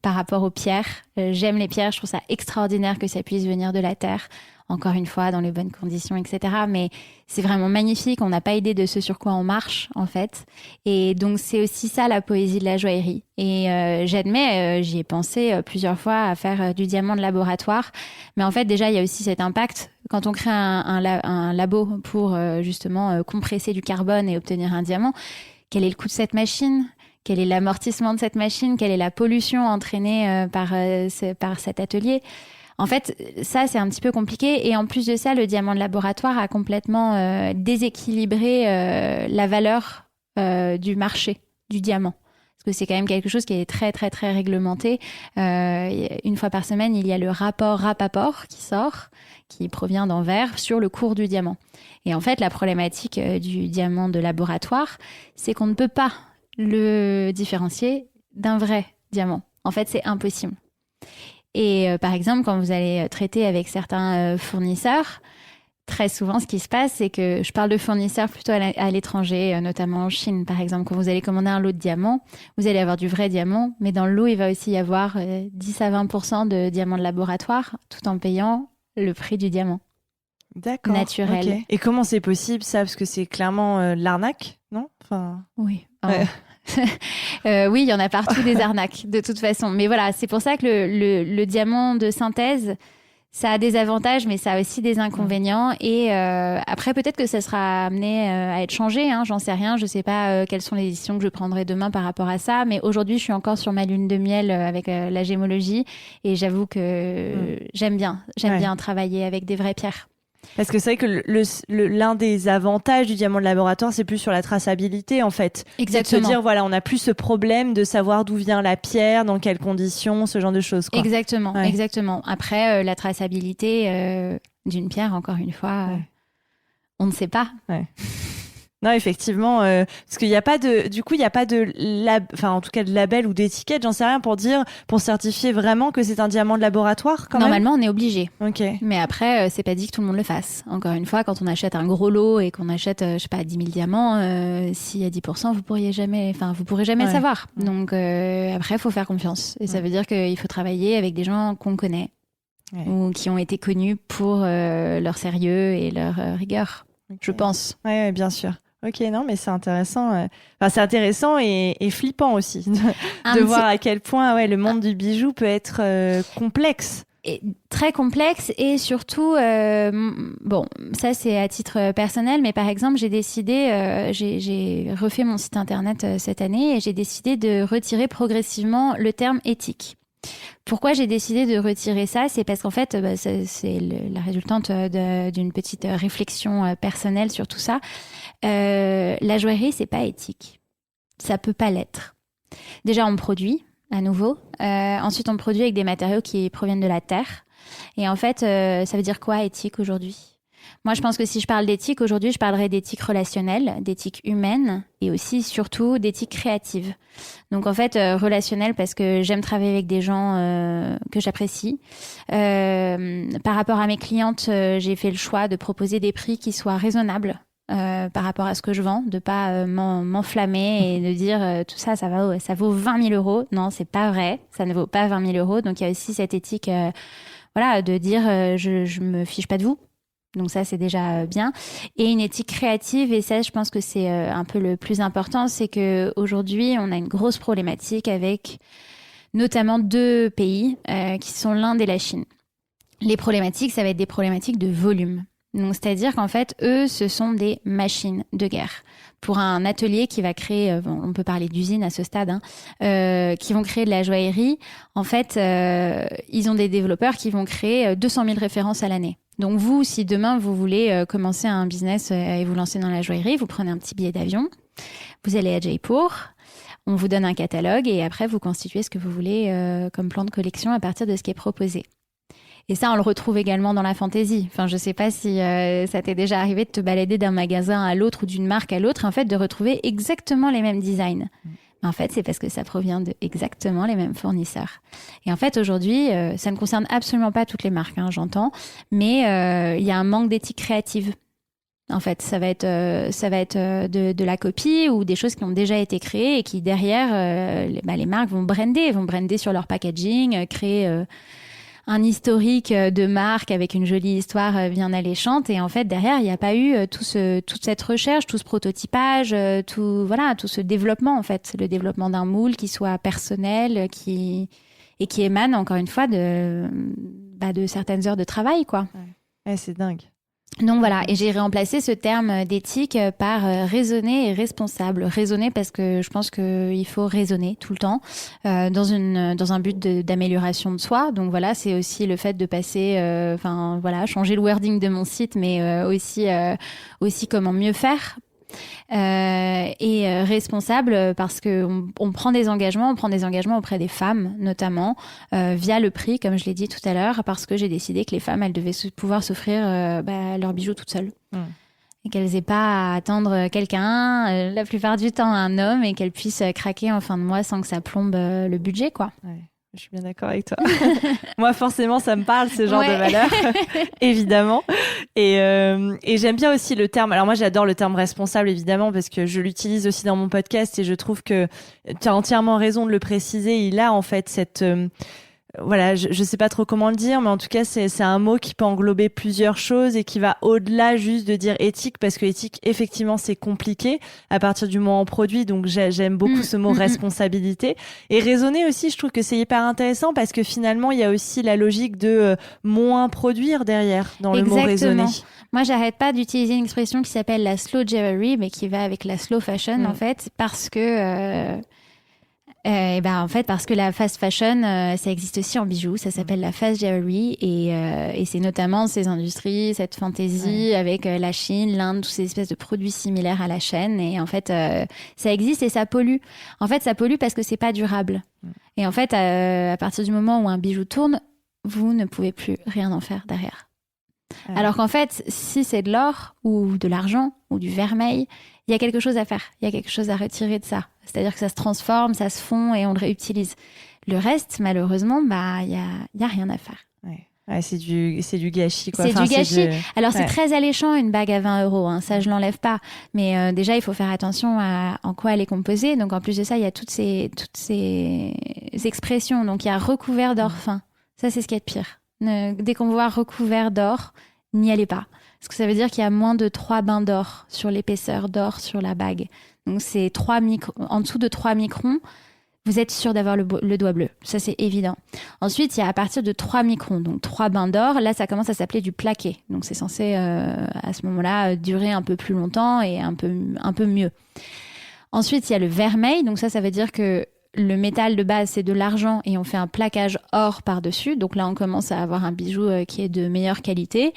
par rapport aux pierres. J'aime les pierres, je trouve ça extraordinaire que ça puisse venir de la terre. Encore une fois, dans les bonnes conditions, etc. Mais c'est vraiment magnifique. On n'a pas idée de ce sur quoi on marche, en fait. Et donc, c'est aussi ça, la poésie de la joaillerie. Et j'admets, j'y ai pensé plusieurs fois à faire du diamant de laboratoire. Mais en fait, déjà, il y a aussi cet impact. Quand on crée un labo pour justement compresser du carbone et obtenir un diamant, quel est le coût de cette machine ? Quel est l'amortissement de cette machine ? Quelle est la pollution entraînée par cet atelier ? En fait, ça, c'est un petit peu compliqué. Et en plus de ça, le diamant de laboratoire a complètement déséquilibré la valeur du marché du diamant. Parce que c'est quand même quelque chose qui est très, très, très réglementé. Une fois par semaine, il y a le rapport Rapaport qui sort, qui provient d'Anvers, sur le cours du diamant. Et en fait, la problématique du diamant de laboratoire, c'est qu'on ne peut pas le différencier d'un vrai diamant. En fait, c'est impossible. Et par exemple, quand vous allez traiter avec certains fournisseurs, très souvent, ce qui se passe, c'est que je parle de fournisseurs plutôt à l'étranger, notamment en Chine, par exemple. Quand vous allez commander un lot de diamants, vous allez avoir du vrai diamant, mais dans le lot, il va aussi y avoir 10 à 20% de diamants de laboratoire, tout en payant le prix du diamant. D'accord. Naturel. Okay. Et comment c'est possible, ça ? Parce que c'est clairement de l'arnaque, non ? Oui. Oui, il y en a partout des arnaques, de toute façon. Mais voilà, c'est pour ça que le diamant de synthèse, ça a des avantages, mais ça a aussi des inconvénients. Et après, peut-être que ça sera amené à être changé. J'en sais rien. Je sais pas quelles sont les décisions que je prendrai demain par rapport à ça. Mais aujourd'hui, je suis encore sur ma lune de miel avec la gémologie. Et j'avoue que j'aime bien travailler avec des vraies pierres. Parce que c'est vrai que l'un des avantages du diamant de laboratoire, c'est plus sur la traçabilité, en fait. Exactement. C'est de se dire, voilà, on n'a plus ce problème de savoir d'où vient la pierre, dans quelles conditions, ce genre de choses, quoi. Exactement, exactement. Après, la traçabilité d'une pierre, encore une fois, on ne sait pas. Ouais. Non, effectivement, parce qu'il n'y a pas en tout cas de label ou d'étiquette, j'en sais rien pour certifier vraiment que c'est un diamant de laboratoire quand Normalement, on est obligé. Ok. Mais après, c'est pas dit que tout le monde le fasse. Encore une fois, quand on achète un gros lot et qu'on achète, 10 000 diamants, s'il y a 10%, vous pourrez jamais le savoir. Donc après, il faut faire confiance. Et ça veut dire qu'il faut travailler avec des gens qu'on connaît ou qui ont été connus pour leur sérieux et leur rigueur, je pense. Ouais, bien sûr. Ok, non, mais c'est intéressant. C'est intéressant et flippant aussi de voir à quel point le monde du bijou peut être complexe. Et très complexe et surtout, ça c'est à titre personnel, mais par exemple, j'ai décidé, j'ai refait mon site internet cette année et j'ai décidé de retirer progressivement le terme éthique. Pourquoi j'ai décidé de retirer ça ? C'est parce qu'en fait, c'est la résultante d'une petite réflexion personnelle sur tout ça. La joaillerie, c'est pas éthique. Ça peut pas l'être. Déjà, on produit, à nouveau. Ensuite, on produit avec des matériaux qui proviennent de la terre. Et en fait, ça veut dire quoi, éthique, aujourd'hui ? Moi, je pense que si je parle d'éthique, aujourd'hui, je parlerai d'éthique relationnelle, d'éthique humaine et aussi, surtout, d'éthique créative. Donc, en fait, relationnelle parce que j'aime travailler avec des gens que j'apprécie. Par rapport à mes clientes, j'ai fait le choix de proposer des prix qui soient raisonnables. Par rapport à ce que je vends, de pas m'enflammer et de dire tout ça, ça vaut 20 000 euros. Non, c'est pas vrai, ça ne vaut pas 20 000 euros. Donc il y a aussi cette éthique, de dire je me fiche pas de vous. Donc ça, c'est déjà bien. Et une éthique créative, et ça, je pense que c'est un peu le plus important, c'est que aujourd'hui, on a une grosse problématique avec notamment 2 pays qui sont l'Inde et la Chine. Les problématiques, ça va être des problématiques de volume. Donc, c'est-à-dire qu'en fait, eux, ce sont des machines de guerre. Pour un atelier qui va créer, on peut parler d'usine à ce stade, qui vont créer de la joaillerie, en fait, ils ont des développeurs qui vont créer 200 000 références à l'année. Donc vous, si demain, vous voulez commencer un business et vous lancer dans la joaillerie, vous prenez un petit billet d'avion, vous allez à Jaipur, on vous donne un catalogue et après, vous constituez ce que vous voulez comme plan de collection à partir de ce qui est proposé. Et ça, on le retrouve également dans la fantaisie. Enfin, je sais pas si ça t'est déjà arrivé de te balader d'un magasin à l'autre ou d'une marque à l'autre et en fait de retrouver exactement les mêmes designs. En fait, c'est parce que ça provient de exactement les mêmes fournisseurs. Et en fait, aujourd'hui, ça ne concerne absolument pas toutes les marques, j'entends, mais il y a un manque d'éthique créative. En fait, ça va être de la copie ou des choses qui ont déjà été créées et qui derrière, les marques vont brander sur leur packaging, créer un historique de marque avec une jolie histoire bien alléchante. Et en fait, derrière, il n'y a pas eu toute cette recherche, tout ce prototypage, tout ce développement, en fait. Le développement d'un moule qui soit personnel, et qui émane, encore une fois, de certaines heures de travail, quoi. Ouais, c'est dingue. Donc voilà, et j'ai remplacé ce terme d'éthique par raisonner et responsable. Raisonner parce que je pense qu'il faut raisonner tout le temps dans un but d'amélioration de soi. Donc voilà, c'est aussi le fait de passer, changer le wording de mon site, mais aussi comment mieux faire. Et responsable parce que on prend des engagements auprès des femmes notamment via le prix, comme je l'ai dit tout à l'heure, parce que j'ai décidé que les femmes, elles devaient pouvoir s'offrir leurs bijoux toutes seules. Et qu'elles n'aient pas à attendre quelqu'un, la plupart du temps un homme, et qu'elles puissent craquer en fin de mois sans que ça plombe le budget, quoi. Ouais. Je suis bien d'accord avec toi. Moi, forcément, ça me parle, ce genre de valeurs, évidemment. Et j'aime bien aussi le terme. Alors moi, j'adore le terme responsable, évidemment, parce que je l'utilise aussi dans mon podcast et je trouve que tu as entièrement raison de le préciser. Il a en fait cette... je sais pas trop comment le dire, mais en tout cas, c'est un mot qui peut englober plusieurs choses et qui va au-delà juste de dire éthique, parce que éthique, effectivement, c'est compliqué à partir du moment où on produit. Donc, j'aime beaucoup ce mot responsabilité. Et raisonner aussi, je trouve que c'est hyper intéressant parce que finalement, il y a aussi la logique de moins produire derrière dans le mot raisonner. Moi, j'arrête pas d'utiliser une expression qui s'appelle la slow jewelry, mais qui va avec la slow fashion, en fait, parce que... parce que la fast fashion, ça existe aussi en bijoux, ça s'appelle la fast jewelry et c'est notamment ces industries, cette fantaisie avec la Chine, l'Inde, toutes ces espèces de produits similaires à la chaîne et en fait ça existe et ça pollue. En fait, ça pollue parce que c'est pas durable. Et en fait, à partir du moment où un bijou tourne, vous ne pouvez plus rien en faire derrière. Alors qu'en fait, si c'est de l'or ou de l'argent ou du vermeil, il y a quelque chose à faire, il y a quelque chose à retirer de ça. C'est-à-dire que ça se transforme, ça se fond et on le réutilise. Le reste, malheureusement, il y a rien à faire. Ouais, c'est du gâchis, quoi. C'est du gâchis. Alors, c'est Ouais. très alléchant, une bague à 20 €. Hein. Ça, je l'enlève pas. Mais déjà, il faut faire attention à en quoi elle est composée. Donc, en plus de ça, il y a toutes ces expressions. Donc, il y a recouvert d'or fin. Ça, c'est ce qu'il y a de pire. Dès qu'on voit recouvert d'or, n'y allez pas. Parce que ça veut dire qu'il y a moins de 3 bains d'or sur l'épaisseur d'or sur la bague. Donc, c'est en dessous de 3 microns. Vous êtes sûr d'avoir le doigt bleu. Ça, c'est évident. Ensuite, il y a à partir de 3 microns, donc 3 bains d'or. Là, ça commence à s'appeler du plaqué. Donc, c'est censé, à ce moment-là, durer un peu plus longtemps et un peu mieux. Ensuite, il y a le vermeil. Donc, ça veut dire que le métal de base, c'est de l'argent et on fait un plaquage or par-dessus. Donc là, on commence à avoir un bijou qui est de meilleure qualité.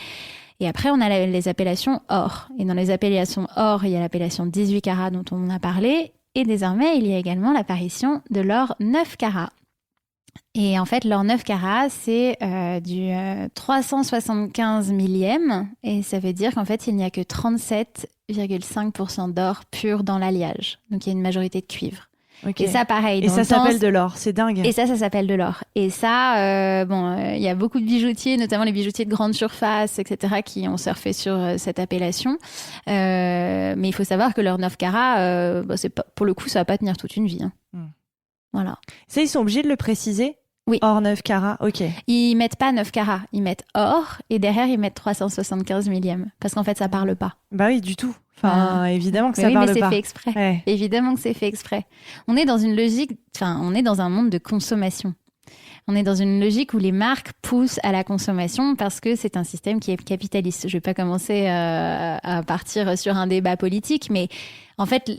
Et après, on a les appellations or. Et dans les appellations or, il y a l'appellation 18 carats dont on a parlé. Et désormais, il y a également l'apparition de l'or 9 carats. Et en fait, l'or 9 carats, c'est du 375 millième. Et ça veut dire qu'en fait, il n'y a que 37,5% d'or pur dans l'alliage. Donc, il y a une majorité de cuivre. Okay. Et ça, pareil. Et ça s'appelle de l'or, c'est dingue. Et ça s'appelle de l'or. Et ça, il y a beaucoup de bijoutiers, notamment les bijoutiers de grande surface, etc., qui ont surfé sur cette appellation. Mais il faut savoir que l'or 9 carats, c'est pas, pour le coup, ça va pas tenir toute une vie. Hein. Voilà. Ça, ils sont obligés de le préciser ? Oui. Or 9 carats, ok. Ils mettent pas 9 carats, ils mettent or, et derrière, ils mettent 375 millièmes. Parce qu'en fait, ça parle pas. Bah oui, du tout. Enfin, évidemment que ça parle pas. Oui, mais c'est fait exprès. Ouais. Évidemment que c'est fait exprès. On est dans une logique, on est dans un monde de consommation. On est dans une logique où les marques poussent à la consommation parce que c'est un système qui est capitaliste. Je vais pas commencer à partir sur un débat politique, mais en fait,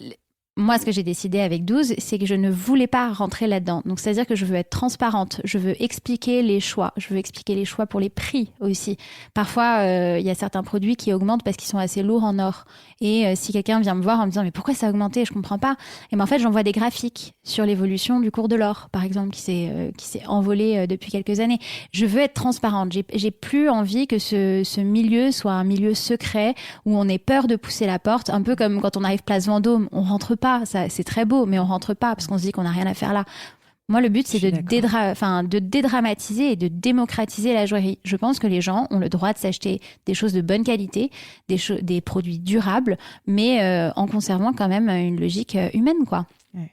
moi, ce que j'ai décidé avec 12, c'est que je ne voulais pas rentrer là-dedans. Donc, c'est-à-dire que je veux être transparente. Je veux expliquer les choix. Je veux expliquer les choix pour les prix aussi. Parfois, il y a certains produits qui augmentent parce qu'ils sont assez lourds en or. Et si quelqu'un vient me voir en me disant « Mais pourquoi ça a augmenté ? Je comprends pas. » Et ben, en fait, j'envoie des graphiques sur l'évolution du cours de l'or, par exemple, qui s'est envolé depuis quelques années. Je veux être transparente. J'ai plus envie que ce milieu soit un milieu secret où on ait peur de pousser la porte. Un peu comme quand on arrive place Vendôme, on rentre pas. Ça, c'est très beau, mais on rentre pas parce qu'on se dit qu'on n'a rien à faire là. Moi, le but, c'est de dédramatiser et de démocratiser la joaillerie. Je pense que les gens ont le droit de s'acheter des choses de bonne qualité, des produits durables, mais en conservant quand même une logique humaine, quoi. Ouais.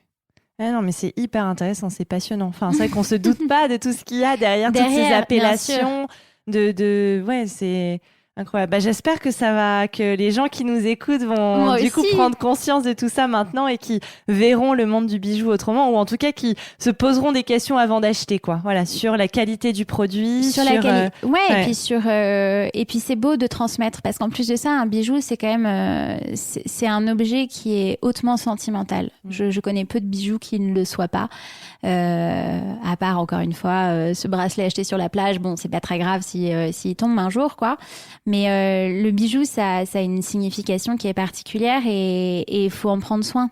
Ah non, mais c'est hyper intéressant, c'est passionnant. Enfin, c'est vrai qu'on se doute pas de tout ce qu'il y a derrière toutes ces appellations. Ouais, c'est incroyable. Bah, j'espère que les gens qui nous écoutent vont du coup prendre conscience de tout ça maintenant et qui verront le monde du bijou autrement, ou en tout cas qui se poseront des questions avant d'acheter, quoi. Voilà, sur la qualité du produit, et puis c'est beau de transmettre parce qu'en plus de ça, un bijou, c'est quand même c'est un objet qui est hautement sentimental. Je connais peu de bijoux qui ne le soient pas. À part encore une fois ce bracelet acheté sur la plage, bon, c'est pas très grave s'il tombe un jour, quoi. Mais le bijou, ça a une signification qui est particulière et il faut en prendre soin,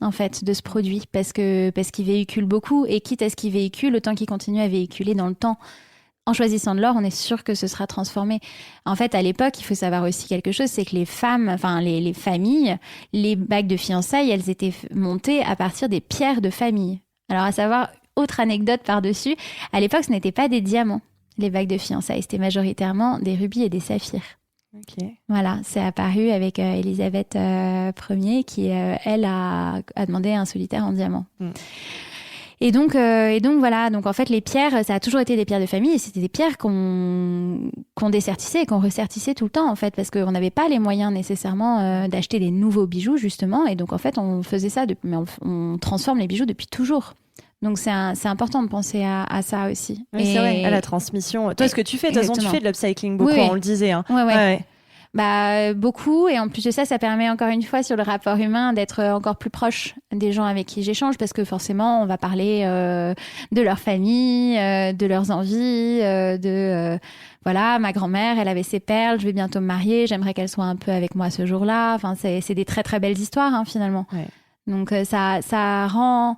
en fait, de ce produit parce qu'il véhicule beaucoup et quitte à ce qu'il véhicule, autant qu'il continue à véhiculer dans le temps. En choisissant de l'or, on est sûr que ce sera transformé. En fait, à l'époque, il faut savoir aussi quelque chose, c'est que les femmes, enfin les familles, les bagues de fiançailles, elles étaient montées à partir des pierres de famille. Alors, à savoir, autre anecdote par-dessus, à l'époque, ce n'était pas des diamants. Les bagues de fiançailles, c'était majoritairement des rubis et des saphirs. Ok. Voilà, c'est apparu avec Élisabeth Ier qui, elle, a demandé un solitaire en diamant. Et donc voilà, donc en fait les pierres, ça a toujours été des pierres de famille et c'était des pierres qu'on dessertissait et qu'on ressertissait tout le temps en fait parce qu'on n'avait pas les moyens nécessairement d'acheter des nouveaux bijoux justement et donc en fait on faisait ça, mais on transforme les bijoux depuis toujours. Donc c'est important de penser à ça aussi. Oui, c'est vrai, à la transmission. Toi, ce que tu fais, de toute façon, tu fais de l'upcycling beaucoup, on le disait. Hein. Ouais. Bah, beaucoup. Et en plus de ça, ça permet encore une fois sur le rapport humain d'être encore plus proche des gens avec qui j'échange parce que forcément, on va parler de leur famille, de leurs envies, voilà, ma grand-mère, elle avait ses perles, je vais bientôt me marier, j'aimerais qu'elle soit un peu avec moi ce jour-là. Enfin, c'est des très très belles histoires hein, finalement. Donc ça rend...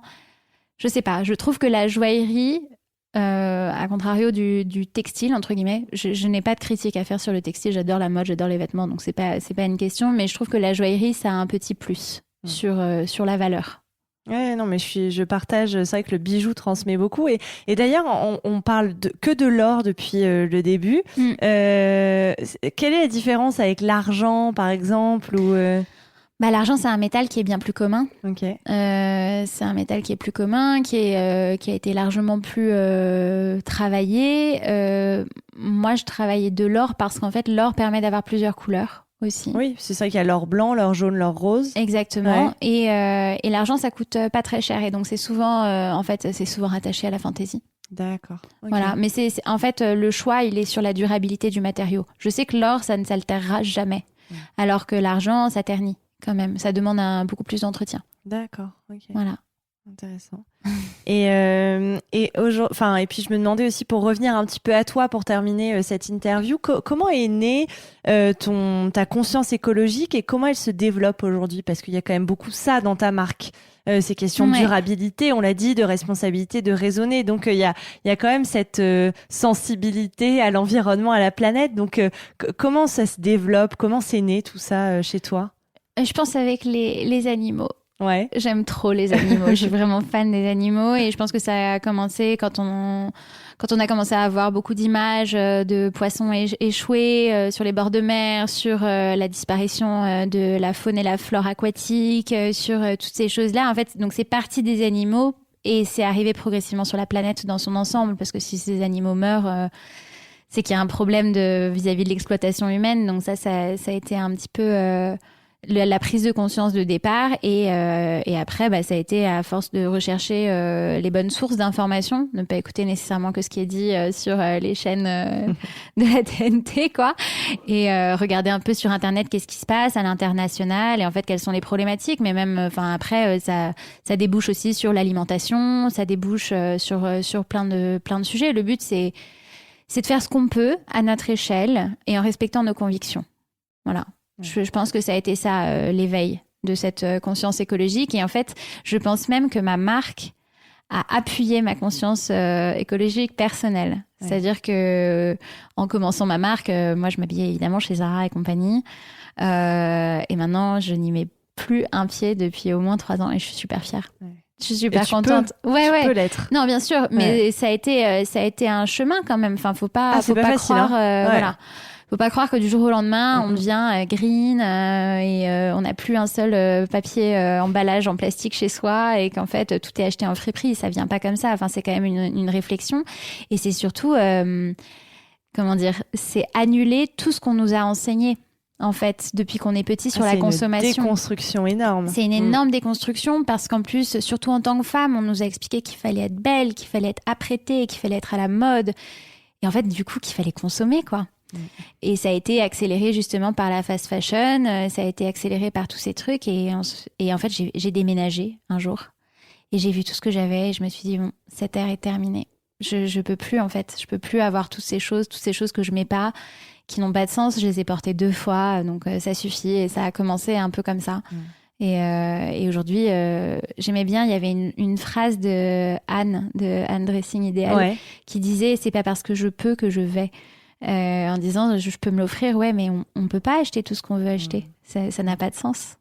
Je sais pas, je trouve que la joaillerie à contrario du textile, entre guillemets. Je n'ai pas de critique à faire sur le textile. J'adore la mode, j'adore les vêtements, donc c'est pas une question. Mais je trouve que la joaillerie, ça a un petit plus sur la valeur. Ouais, non, mais je partage. C'est vrai que le bijou transmet beaucoup. Et d'ailleurs, on parle que de l'or depuis le début. Quelle est la différence avec l'argent, par exemple, ou l'argent, c'est un métal qui est bien plus commun. Ok. C'est un métal qui est plus commun, qui a été largement plus travaillé. Moi, je travaillais de l'or parce qu'en fait, l'or permet d'avoir plusieurs couleurs aussi. Oui, c'est ça qu'il y a l'or blanc, l'or jaune, l'or rose. Exactement. Ouais. Et l'argent, ça coûte pas très cher. Et donc, c'est souvent rattaché à la fantaisie. D'accord. Okay. Voilà. Mais en fait, le choix, il est sur la durabilité du matériau. Je sais que l'or, ça ne s'altérera jamais. Alors que l'argent, ça ternit. Quand même, ça demande beaucoup plus d'entretien. D'accord, ok. Voilà. Intéressant. Et puis je me demandais aussi, pour revenir un petit peu à toi, pour terminer cette interview, comment est née ta conscience écologique et comment elle se développe aujourd'hui? Parce qu'il y a quand même beaucoup ça dans ta marque. Ces questions de durabilité, on l'a dit, de responsabilité, de raisonner. Donc, il y a quand même cette sensibilité à l'environnement, à la planète. Donc, comment ça se développe? Comment c'est né tout ça chez toi? Je pense avec les animaux. Ouais. J'aime trop les animaux. Je suis vraiment fan des animaux et je pense que ça a commencé quand on a commencé à avoir beaucoup d'images de poissons échoués sur les bords de mer, sur la disparition de la faune et la flore aquatique, sur toutes ces choses-là. En fait, donc c'est parti des animaux et c'est arrivé progressivement sur la planète dans son ensemble parce que si ces animaux meurent, c'est qu'il y a un problème vis-à-vis de l'exploitation humaine. Donc ça a été un petit peu la prise de conscience de départ et après ça a été à force de rechercher les bonnes sources d'informations, ne pas écouter nécessairement que ce qui est dit sur les chaînes de la TNT quoi, et regarder un peu sur internet qu'est-ce qui se passe à l'international et en fait quelles sont les problématiques, mais même après ça débouche aussi sur l'alimentation, ça débouche sur plein de sujets. Le but c'est de faire ce qu'on peut à notre échelle et en respectant nos convictions. Voilà. Je pense que ça a été ça, l'éveil de cette conscience écologique. Et en fait, je pense même que ma marque a appuyé ma conscience écologique personnelle. Ouais. C'est-à-dire que en commençant ma marque, moi, je m'habillais évidemment chez Zara et compagnie. Et maintenant, je n'y mets plus un pied depuis au moins 3 ans et je suis super fière. Ouais. Je suis super contente. Tu peux l'être. Non, bien sûr, mais ça a été un chemin quand même. Enfin, faut pas facile, croire. Voilà. Faut pas croire que du jour au lendemain, on devient green et on n'a plus un seul papier emballage en plastique chez soi et qu'en fait tout est acheté en friperie. Ça vient pas comme ça. Enfin, c'est quand même une réflexion et c'est surtout c'est annuler tout ce qu'on nous a enseigné. En fait, depuis qu'on est petit sur la consommation. C'est une déconstruction énorme. C'est une énorme déconstruction parce qu'en plus, surtout en tant que femme, on nous a expliqué qu'il fallait être belle, qu'il fallait être apprêtée, qu'il fallait être à la mode et en fait, du coup, qu'il fallait consommer quoi. Et ça a été accéléré justement par la fast fashion, ça a été accéléré par tous ces trucs et en fait j'ai déménagé un jour et j'ai vu tout ce que j'avais et je me suis dit bon, cette ère est terminée, je peux plus en fait, je peux plus avoir toutes ces choses que je mets pas, qui n'ont pas de sens. Je les ai portées 2 fois donc ça suffit et ça a commencé un peu comme ça. Et aujourd'hui j'aimais bien, il y avait une phrase de Anne Dressing Idéal qui disait c'est pas parce que je peux que je vais. En disant je peux me l'offrir, mais on peut pas acheter tout ce qu'on veut acheter. Ça n'a pas de sens.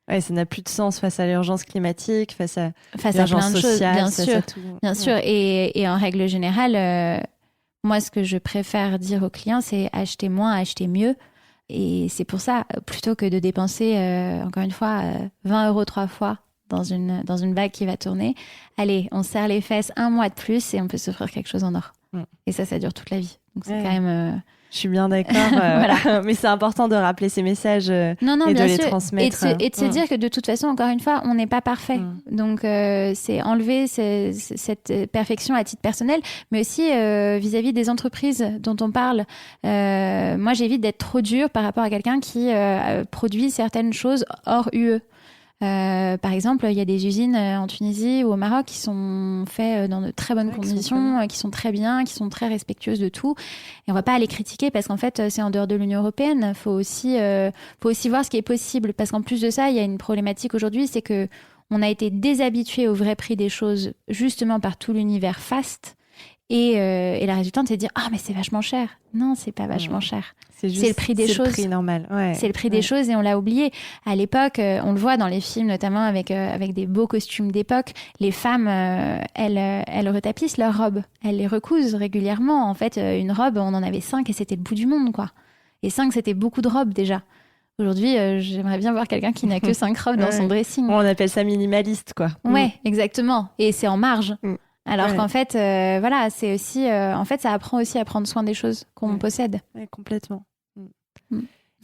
Ouais, ça n'a plus de sens face à l'urgence climatique, face à l'urgence sociale, sociale, bien sûr. Et en règle générale, moi ce que je préfère dire aux clients c'est acheter moins, acheter mieux. Et c'est pour ça, plutôt que de dépenser encore une fois 20 € 3 fois dans une bague qui va tourner, allez, on serre les fesses 1 mois de plus et on peut s'offrir quelque chose en or. Et ça dure toute la vie. Donc c'est quand même... Je suis bien d'accord. Voilà. Mais c'est important de rappeler ces messages et de les transmettre. Et de se dire que de toute façon, encore une fois, on n'est pas parfait. Donc c'est enlever cette perfection à titre personnel, mais aussi vis-à-vis des entreprises dont on parle. Moi, j'évite d'être trop dure par rapport à quelqu'un qui produit certaines choses hors UE. Par exemple, il y a des usines en Tunisie ou au Maroc qui sont faites dans de très bonnes conditions, qui sont très bien, qui sont très respectueuses de tout. Et on va pas aller critiquer parce qu'en fait, c'est en dehors de l'Union européenne. Faut aussi voir ce qui est possible. Parce qu'en plus de ça, il y a une problématique aujourd'hui, c'est que on a été déshabitué au vrai prix des choses justement par tout l'univers fast. Et la résultante, c'est de dire ah mais c'est vachement cher. Non, c'est pas vachement cher. C'est le prix des choses. C'est le prix normal. Ouais. C'est le prix des choses et on l'a oublié. À l'époque, on le voit dans les films, notamment avec des beaux costumes d'époque. Les femmes, elles retapissent leurs robes. Elles les recousent régulièrement. En fait, une robe, on en avait 5 et c'était le bout du monde, quoi. Et 5, c'était beaucoup de robes déjà. Aujourd'hui, j'aimerais bien voir quelqu'un qui n'a que 5 robes dans son dressing. On appelle ça minimaliste, quoi. Ouais, exactement. Et c'est en marge. Alors qu'en fait, voilà, c'est aussi... en fait, ça apprend aussi à prendre soin des choses qu'on possède. Ouais, complètement.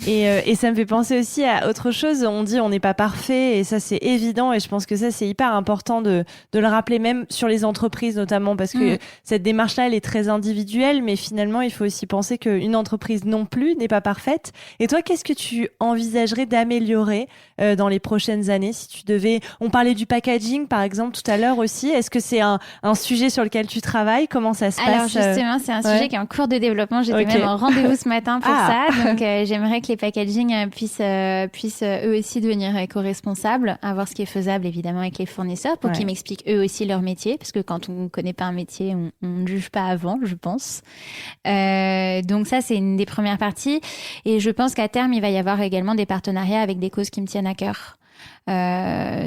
Et ça me fait penser aussi à autre chose. On dit on n'est pas parfait et ça c'est évident et je pense que ça c'est hyper important de le rappeler même sur les entreprises notamment parce que cette démarche-là elle est très individuelle mais finalement il faut aussi penser qu'une entreprise non plus n'est pas parfaite. Et toi qu'est-ce que tu envisagerais d'améliorer dans les prochaines années si tu devais... On parlait du packaging par exemple tout à l'heure aussi. Est-ce que c'est un sujet sur lequel tu travailes? Comment ça se passe? Alors justement c'est un sujet qui est en cours de développement. J'étais même en rendez-vous ce matin pour ça. Donc j'aimerais que les packaging puissent eux aussi devenir éco-responsables, avoir ce qui est faisable évidemment avec les fournisseurs pour qu'ils m'expliquent eux aussi leur métier, parce que quand on ne connaît pas un métier, on ne juge pas avant, je pense. Donc ça, c'est une des premières parties. Et je pense qu'à terme, il va y avoir également des partenariats avec des causes qui me tiennent à cœur.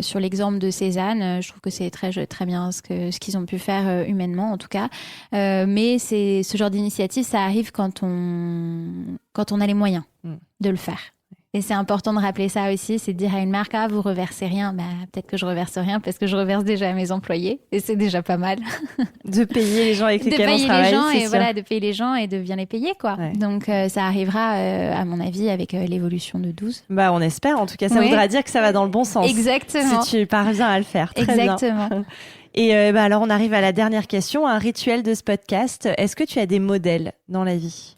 Sur l'exemple de Cézanne, je trouve que c'est très bien ce qu'ils ont pu faire humainement en tout cas. Mais ce genre d'initiative, ça arrive quand on a les moyens de le faire. Et c'est important de rappeler ça aussi, c'est de dire à une marque, vous reversez rien, peut-être que je reverse rien parce que je reverse déjà à mes employés et c'est déjà pas mal. De payer les gens avec lesquels on travaille, c'est sûr. Voilà, de payer les gens et de bien les payer, quoi. Ouais. Donc ça arrivera, à mon avis, avec l'évolution de 12. On espère, en tout cas, ça voudra dire que ça va dans le bon sens. Exactement. Si tu parviens à le faire, très Exactement. bien. Et alors on arrive à la dernière question, un rituel de ce podcast. Est-ce que tu as des modèles dans la vie ?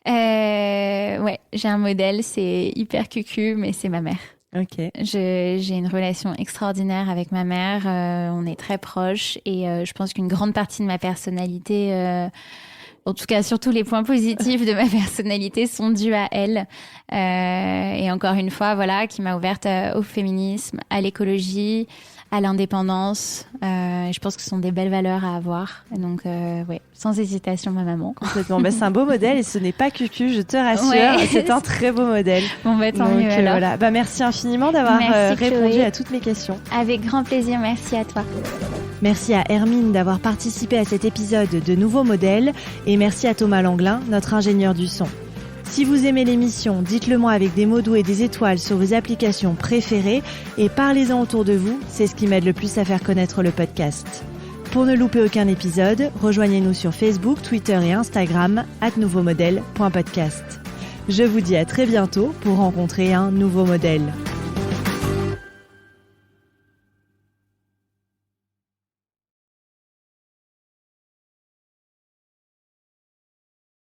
Ouais, j'ai un modèle, c'est hyper cucu, mais c'est ma mère. Ok. J'ai une relation extraordinaire avec ma mère, on est très proches et je pense qu'une grande partie de ma personnalité, en tout cas surtout les points positifs de ma personnalité sont dus à elle. Et encore une fois, voilà, qui m'a ouverte au féminisme, à l'écologie, à l'indépendance. Je pense que ce sont des belles valeurs à avoir. Donc, sans hésitation, ma maman. Complètement. C'est un beau modèle et ce n'est pas cucu, je te rassure. Ouais. C'est un très beau modèle. Bon, tant mieux alors. Voilà. Merci infiniment d'avoir répondu à toutes mes questions. Avec grand plaisir, merci à toi. Merci à Hermine d'avoir participé à cet épisode de Nouveaux Modèles et merci à Thomas Langlin, notre ingénieur du son. Si vous aimez l'émission, dites-le moi avec des mots doux et des étoiles sur vos applications préférées et parlez-en autour de vous, c'est ce qui m'aide le plus à faire connaître le podcast. Pour ne louper aucun épisode, rejoignez-nous sur Facebook, Twitter et Instagram @nouveaumodèle.podcast. Je vous dis à très bientôt pour rencontrer un nouveau modèle.